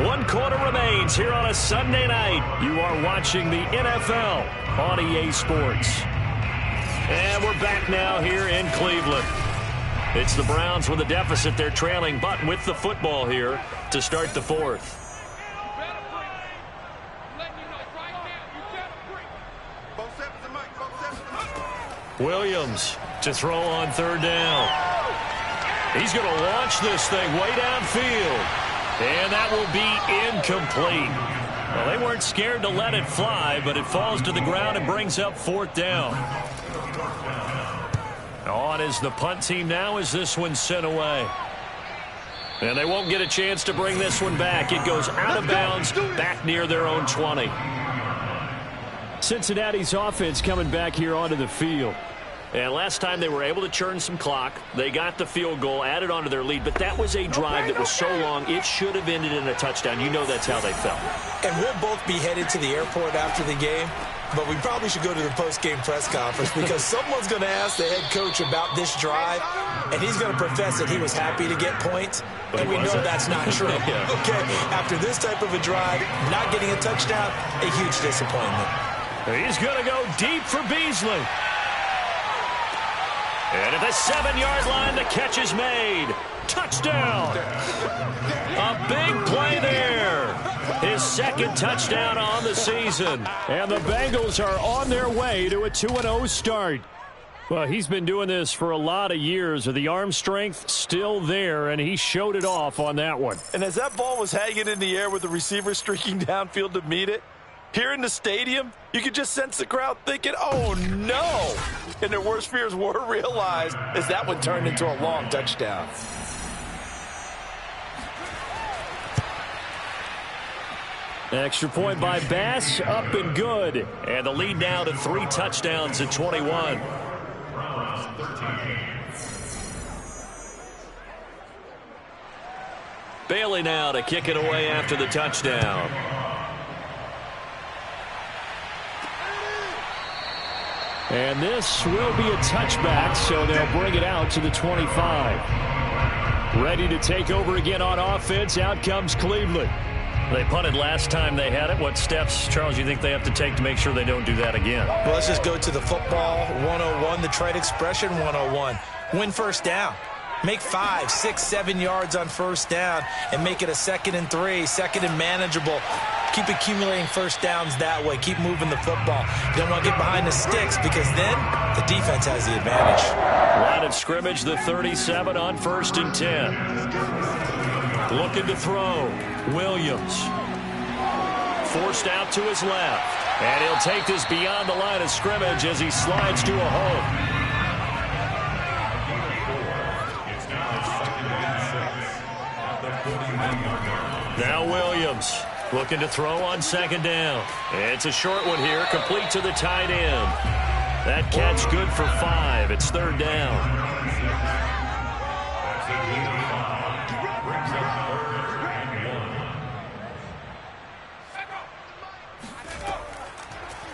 Speaker 2: One quarter remains here on a Sunday night. You are watching the NFL on EA Sports. And we're back now here in Cleveland. It's the Browns with a deficit. They're trailing, but with the football here to start the fourth. Williams to throw on third down. He's going to launch this thing way downfield. And that will be incomplete. Well, they weren't scared to let it fly, but it falls to the ground and brings up 4th down. On is the punt team now as this one's sent away. And they won't get a chance to bring this one back. It goes out of bounds back near their own 20. Cincinnati's offense coming back here onto the field. And last time they were able to churn some clock. They got the field goal, added onto their lead. But that was a drive that was so long, it should have ended in a touchdown. You know that's how they felt.
Speaker 3: And we'll both be headed to the airport after the game. But we probably should go to the post-game press conference because someone's going to ask the head coach about this drive, and he's going to profess that he was happy to get points, and we know that's not true.
Speaker 2: Yeah.
Speaker 3: Okay, after this type of a drive, not getting a touchdown, a huge disappointment.
Speaker 2: He's going to go deep for Beasley. And at the 7-yard line, the catch is made. Touchdown! A big play there. His second touchdown on the season. And the Bengals are on their way to a 2-0 start. Well, he's been doing this for a lot of years. The arm strength still there, and he showed it off on that one.
Speaker 3: And as that ball was hanging in the air with the receiver streaking downfield to meet it, here in the stadium, you could just sense the crowd thinking, oh, no. And their worst fears were realized as that one turned into a long touchdown.
Speaker 2: Extra point by Bass, up and good. And the lead now to 3 touchdowns at 21. Bailey now to kick it away after the touchdown. And this will be a touchback, so they'll bring it out to the 25. Ready to take over again on offense. Out comes Cleveland. They punted last time they had it. What steps, Charles, you think they have to take to make sure they don't do that again?
Speaker 3: Well, let's just go to the football 101, the trade expression 101. Win first down. Make 5, 6, 7 yards on first down and make it a 2nd and 3, 2nd and manageable. Keep accumulating first downs that way. Keep moving the football. You don't want to get behind the sticks because then the defense has the advantage.
Speaker 2: Line of scrimmage, the 37 on 1st and 10. Looking to throw. Williams. Forced out to his left. And he'll take this beyond the line of scrimmage as he slides to a hole. Now Williams looking to throw on 2nd down. It's a short one here, complete to the tight end. That catch good for 5. It's 3rd down.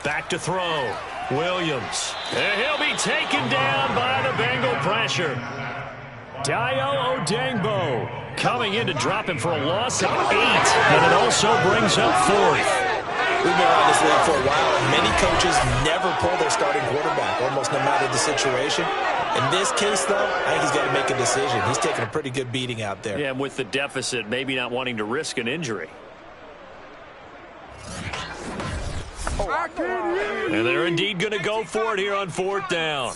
Speaker 2: Back to throw. Williams. And he'll be taken down by the Bengal pressure. Dayo Odengbo coming in to drop him for a loss of 8. And it also brings up 4th.
Speaker 3: We've been around this league for a while, and many coaches never pull their starting quarterback, almost no matter the situation. In this case, though, I think he's got to make a decision. He's taking a pretty good beating out there.
Speaker 2: Yeah, and with the deficit, maybe not wanting to risk an injury. And they're indeed going to go for it here on 4th down.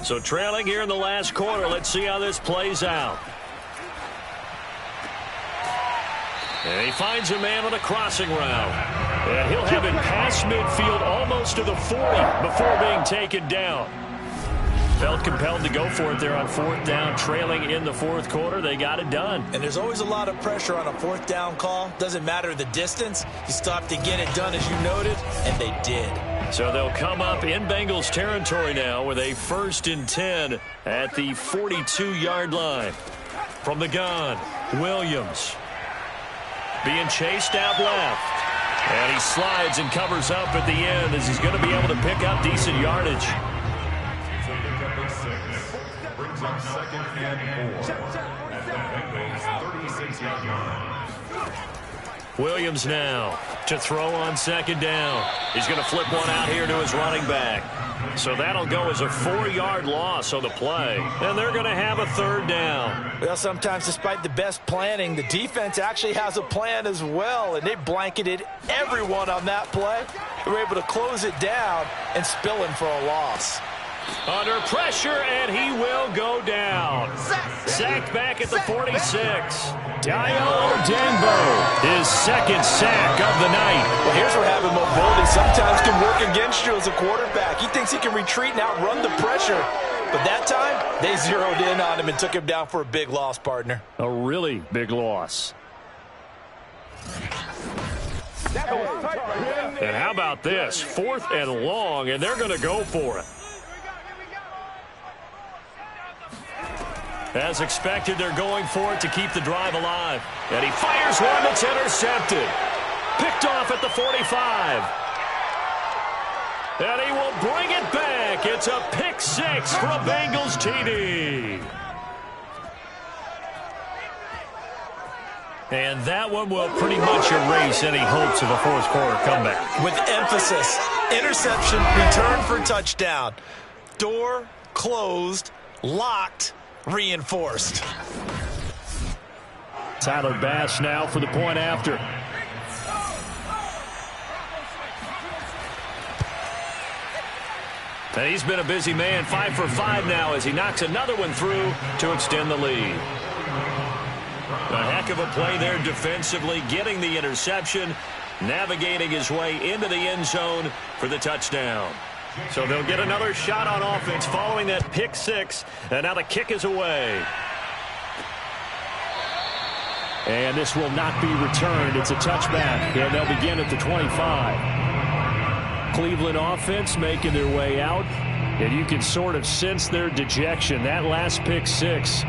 Speaker 2: So trailing here in the last quarter, let's see how this plays out. And he finds a man on a crossing route. And he'll have it past midfield almost to the 40 before being taken down. Felt compelled to go for it there on 4th down, trailing in the 4th quarter. They got it done.
Speaker 3: And there's always a lot of pressure on a 4th down call. Doesn't matter the distance. You stop to get it done, as you noted, and they did.
Speaker 2: So they'll come up in Bengals territory now with a 1st and 10 at the 42-yard line. From the gun, Williams being chased out left. And he slides and covers up at the end as he's going to be able to pick up decent yardage. Brings up 2nd and 4 at the Bengals 36-yard line. Williams now to throw on 2nd down. He's going to flip one out here to his running back. So that'll go as a 4-yard loss on the play. And they're going to have a 3rd down.
Speaker 3: Well, sometimes despite the best planning, the defense actually has a plan as well. And they blanketed everyone on that play. They were able to close it down and spill him for a loss.
Speaker 2: Under pressure, and he will go down. Sacked back at the 46. Dayo Odengbo, his 2nd sack of the night.
Speaker 3: Well, here's where having mobility sometimes can work against you as a quarterback. He thinks he can retreat and outrun the pressure. But that time, they zeroed in on him and took him down for a big loss, partner.
Speaker 2: A really big loss. And how about this? 4th and long, and they're going to go for it. As expected, they're going for it to keep the drive alive. And he fires one that's intercepted. Picked off at the 45. And he will bring it back. It's a pick 6 for a Bengals TD. And that one will pretty much erase any hopes of a 4th quarter comeback.
Speaker 3: With emphasis, interception, return for touchdown. Door closed, locked, reinforced.
Speaker 2: Tyler Bass now for the point after. And he's been a busy man, 5 for 5 now as he knocks another one through to extend the lead. A heck of a play there defensively, getting the interception, navigating his way into the end zone for the touchdown. So they'll get another shot on offense following that pick 6, and now the kick is away. And this will not be returned. It's a touchback, and they'll begin at the 25. Cleveland offense making their way out, and you can sort of sense their dejection. That last pick 6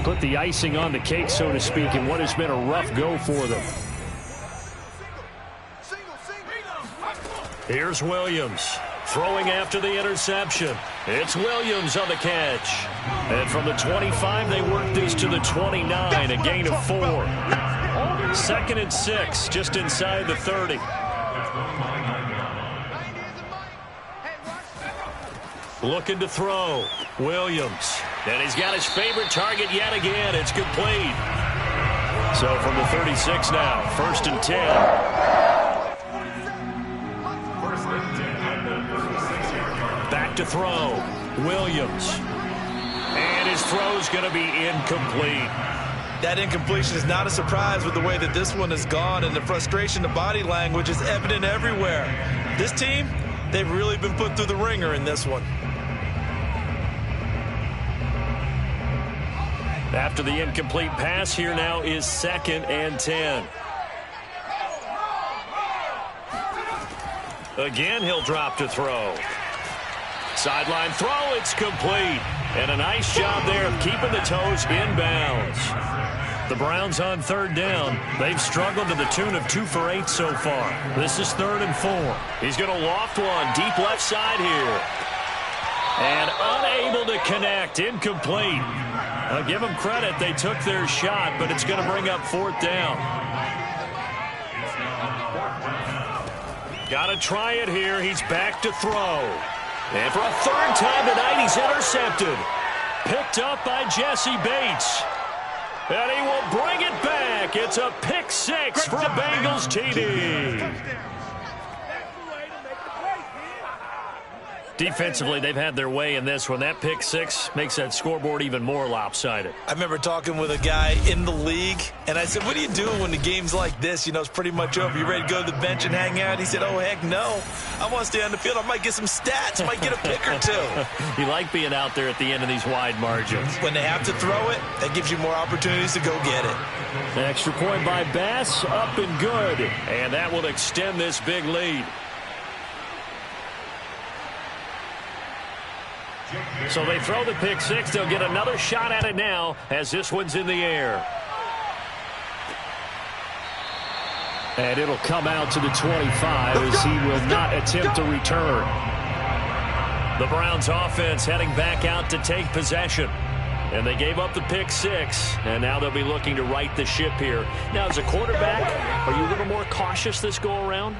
Speaker 2: put the icing on the cake, so to speak, in what has been a rough go for them. Here's Williams throwing after the interception. It's Williams on the catch. And from the 25, they work this to the 29, a gain of 4. 2nd and 6, just inside the 30. Looking to throw. Williams. And he's got his favorite target yet again. It's complete. So from the 36 now, 1st and 10. back to throw. Williams. And his throw's going to be incomplete.
Speaker 3: That incompletion is not a surprise with the way that this one has gone, and the frustration, the body language is evident everywhere. This team, they've really been put through the ringer in this one.
Speaker 2: After the incomplete pass, here now is 2nd and 10. Again, he'll drop to throw. Sideline throw, it's complete. And a nice job there of keeping the toes in bounds. The Browns on 3rd down. They've struggled to the tune of 2 for 8 so far. This is 3rd and 4. He's going to loft one deep left side here. And unable to connect, incomplete. I'll give them credit, they took their shot, but it's going to bring up 4th down. Got to try it here. He's back to throw. And for a 3rd time tonight, he's intercepted. Picked up by Jesse Bates. And he will bring it back. It's a pick 6 for a Bengals TD. Defensively, they've had their way in this one. That pick 6 makes that scoreboard even more lopsided.
Speaker 3: I remember talking with a guy in the league, and I said, what do you do when the game's like this? You know, it's pretty much over. You ready to go to the bench and hang out? He said, oh, heck no. I want to stay on the field. I might get some stats. I might get a pick or 2.
Speaker 2: You like being out there at the end of these wide margins.
Speaker 3: When they have to throw it, that gives you more opportunities to go get it.
Speaker 2: An extra point by Bass, up and good. And that will extend this big lead. So they throw the pick 6. They'll get another shot at it now as this one's in the air. And it'll come out to the 25 as he will not attempt to return. The Browns offense heading back out to take possession. And they gave up the pick 6, and now they'll be looking to right the ship here. Now, as a quarterback, are you a little more cautious this go-around?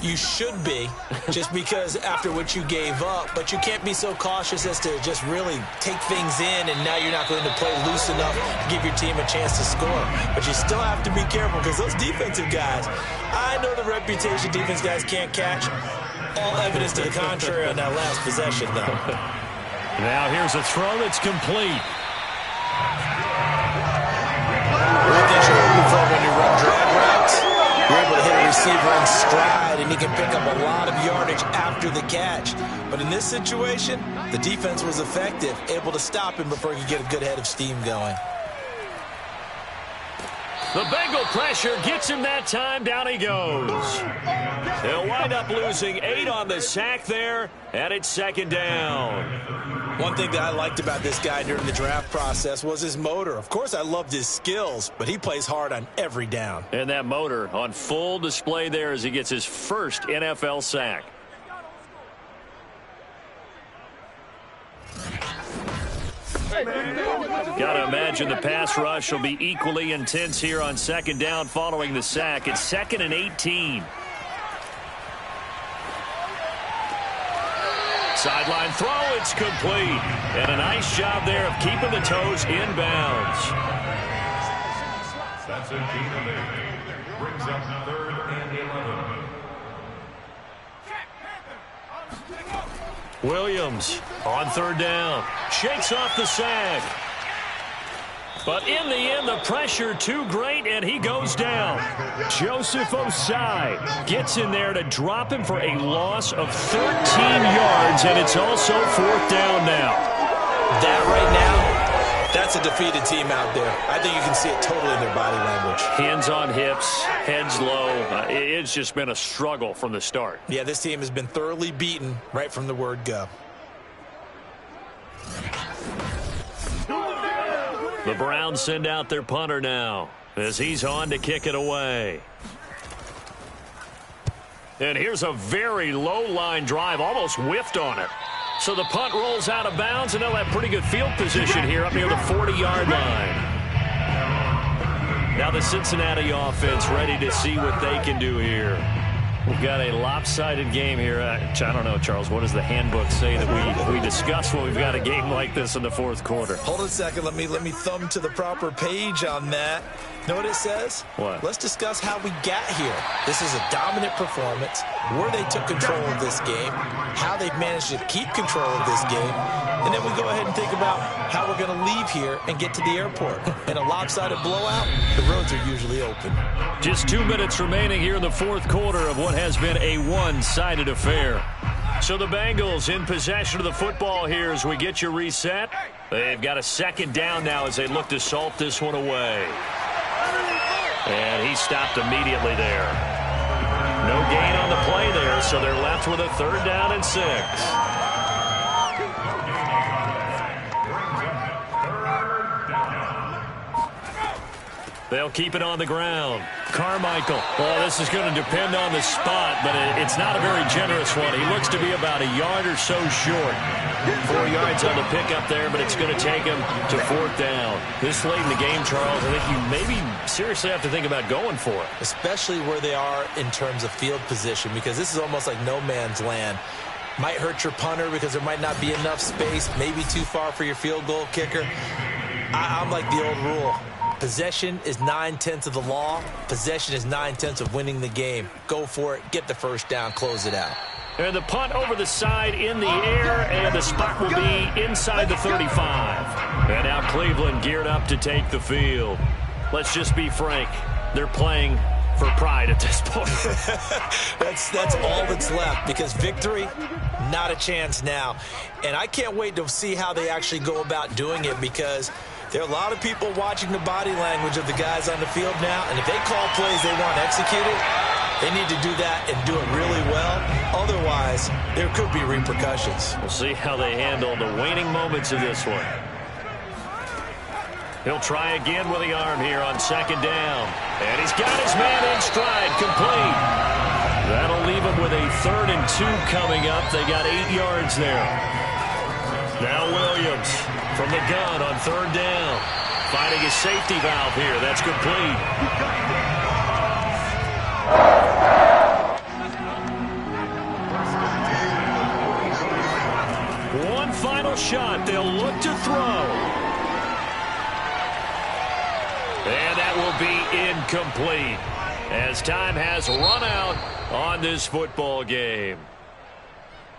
Speaker 3: You should be, just because after what you gave up, but you can't be so cautious as to just really take things in, and now you're not going to play loose enough to give your team a chance to score. But you still have to be careful because those defensive guys, I know the reputation defense guys can't catch. All evidence to the contrary on that last possession, though.
Speaker 2: Now here's a throw that's complete.
Speaker 3: One thing you're looking for when you run drag routes, you're able to hit a receiver in stride, and he can pick up a lot of yardage after the catch. But in this situation, the defense was effective, able to stop him before he could get a good head of steam going.
Speaker 2: The Bengal pressure gets him that time. Down he goes. They'll wind up losing 8 on the sack there, and it's 2nd down.
Speaker 3: One thing that I liked about this guy during the draft process was his motor. Of course, I loved his skills, but he plays hard on every down.
Speaker 2: And that motor on full display there as he gets his first NFL sack. Got to imagine the pass rush will be equally intense here on 2nd down following the sack. It's 2nd and 18. Sideline throw, it's complete. And a nice job there of keeping the toes in bounds.
Speaker 5: That's a gain of 8. Brings up 3rd and 11.
Speaker 2: Williams on 3rd down. Shakes off the sack. But in the end, the pressure too great, and he goes down. Joseph Osai gets in there to drop him for a loss of 13 yards, and it's also 4th down now.
Speaker 3: That right now, that's a defeated team out there. I think you can see it totally in their body language.
Speaker 2: Hands on hips, heads low. It's just been a struggle from the start.
Speaker 3: Yeah, this team has been thoroughly beaten right from the word go.
Speaker 2: The Browns send out their punter now as he's on to kick it away. And here's a very low line drive, almost whiffed on it. So the punt rolls out of bounds, and they'll have pretty good field position here up near the 40-yard line. Now the Cincinnati offense ready to see what they can do here. We've got a lopsided game here. I don't know, Charles, what does the handbook say that we discuss when we've got a game like this in the 4th quarter?
Speaker 3: Hold on a second. Let me thumb to the proper page on that. Know what it says?
Speaker 2: What?
Speaker 3: Let's discuss how we got here. This is a dominant performance, where they took control of this game, how they've managed to keep control of this game, and then we go ahead and think about how we're going to leave here and get to the airport. In a lopsided blowout, the roads are usually open.
Speaker 2: Just 2 minutes remaining here in the fourth quarter of what has been a one-sided affair. So the Bengals in possession of the football here as we get you reset. They've got a second down now as they look to salt this one away. And he stopped immediately there. No gain on the play there, so they're left with a 3rd down and 6. They'll keep it on the ground. Carmichael. Well, this is going to depend on the spot, but it's not a very generous one. He looks to be about a yard or so short. 4 yards on the pickup there, but it's going to take him to 4th down. This late in the game, Charles, I think you maybe seriously have to think about going for it.
Speaker 3: Especially where they are in terms of field position, because this is almost like no man's land. Might hurt your punter because there might not be enough space, maybe too far for your field goal kicker. I'm like the old rule. Possession is 9/10 of the law. Possession is 9/10 of winning the game. Go for it. Get the first down. Close it out.
Speaker 2: And the punt over the side in the air, and the spot will be inside the 35. And now Cleveland geared up to take the field. Let's just be frank. They're playing for pride at this point.
Speaker 3: That's all that's left, because victory, not a chance now. And I can't wait to see how they actually go about doing it, because there are a lot of people watching the body language of the guys on the field now, and if they call plays they want executed, they need to do that and do it really well. Otherwise, there could be repercussions.
Speaker 2: We'll see how they handle the waning moments of this one. He'll try again with the arm here on 2nd down. And he's got his man in stride, complete. That'll leave him with a 3rd and 2 coming up. They got 8 yards there. Now Williams from the gun on 3rd down. Finding his safety valve here. That's complete. One final shot. They'll look to throw. And that will be incomplete as time has run out on this football game.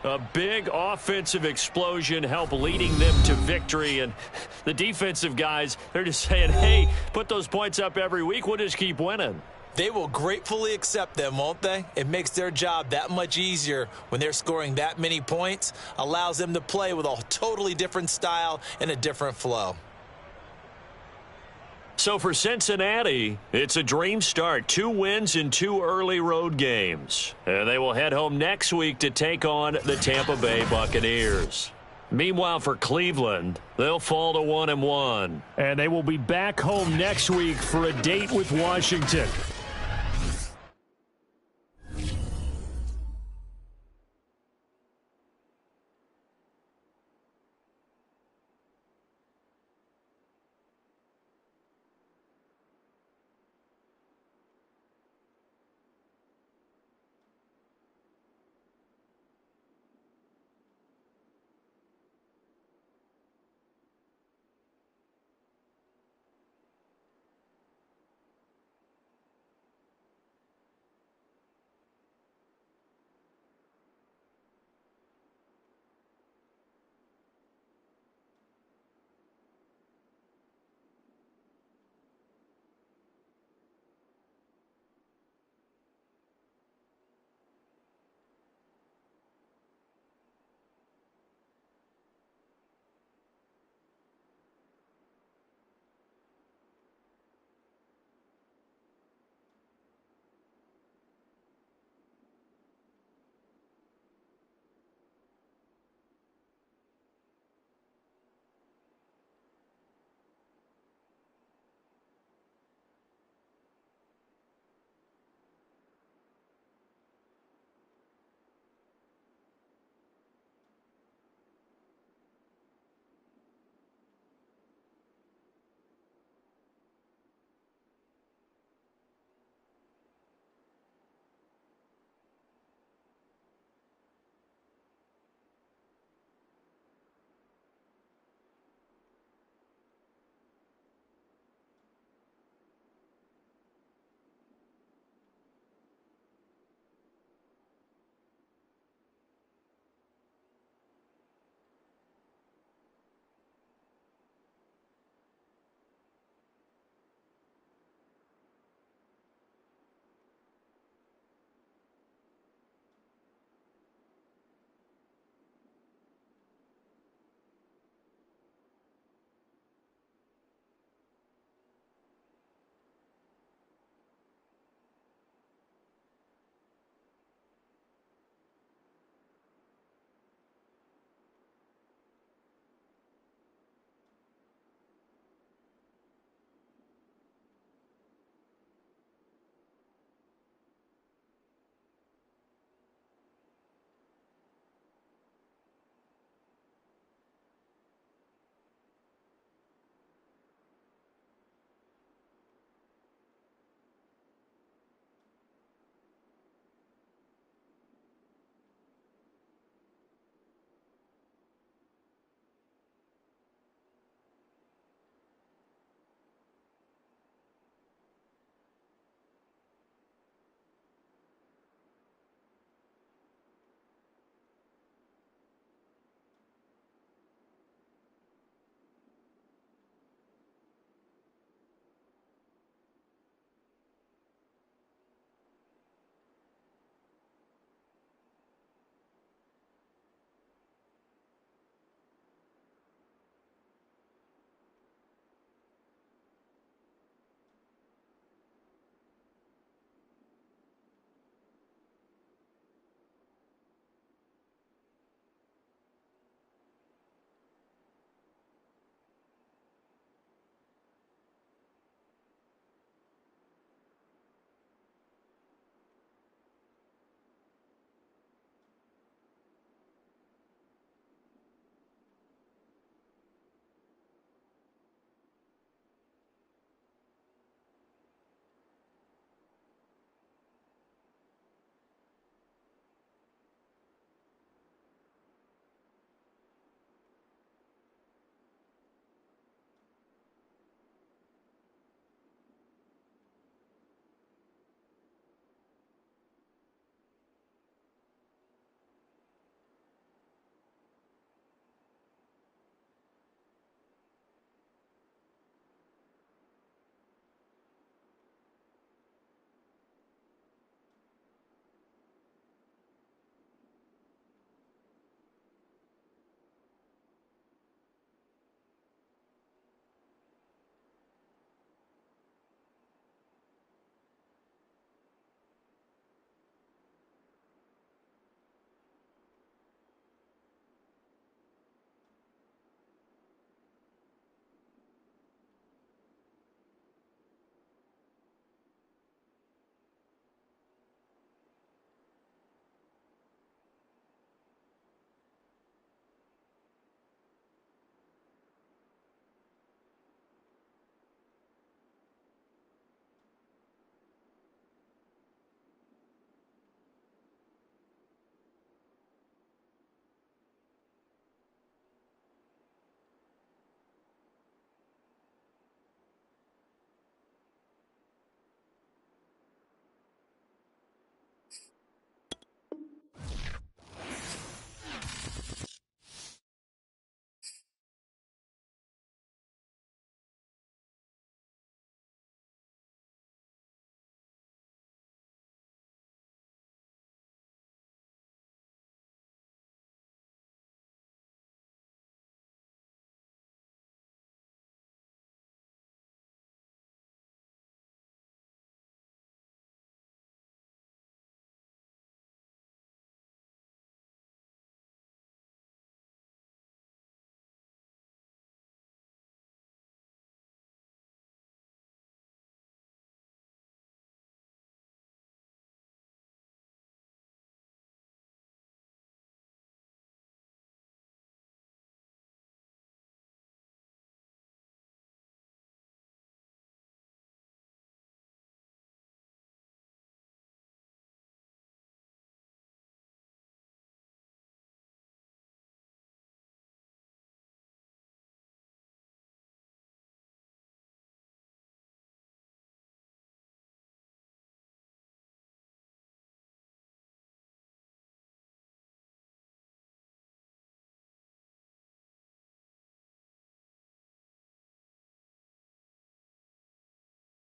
Speaker 2: A big offensive explosion helped leading them to victory. And the defensive guys, they're just saying, hey, put those points up every week. We'll just keep winning.
Speaker 3: They will gratefully accept them, won't they? It makes their job that much easier when they're scoring that many points. Allows them to play with a totally different style and a different flow.
Speaker 2: So for Cincinnati, it's a dream start. 2 wins in 2 early road games. And they will head home next week to take on the Tampa Bay Buccaneers. Meanwhile, for Cleveland, they'll fall to 1-1. And they will be back home next week for a date with Washington.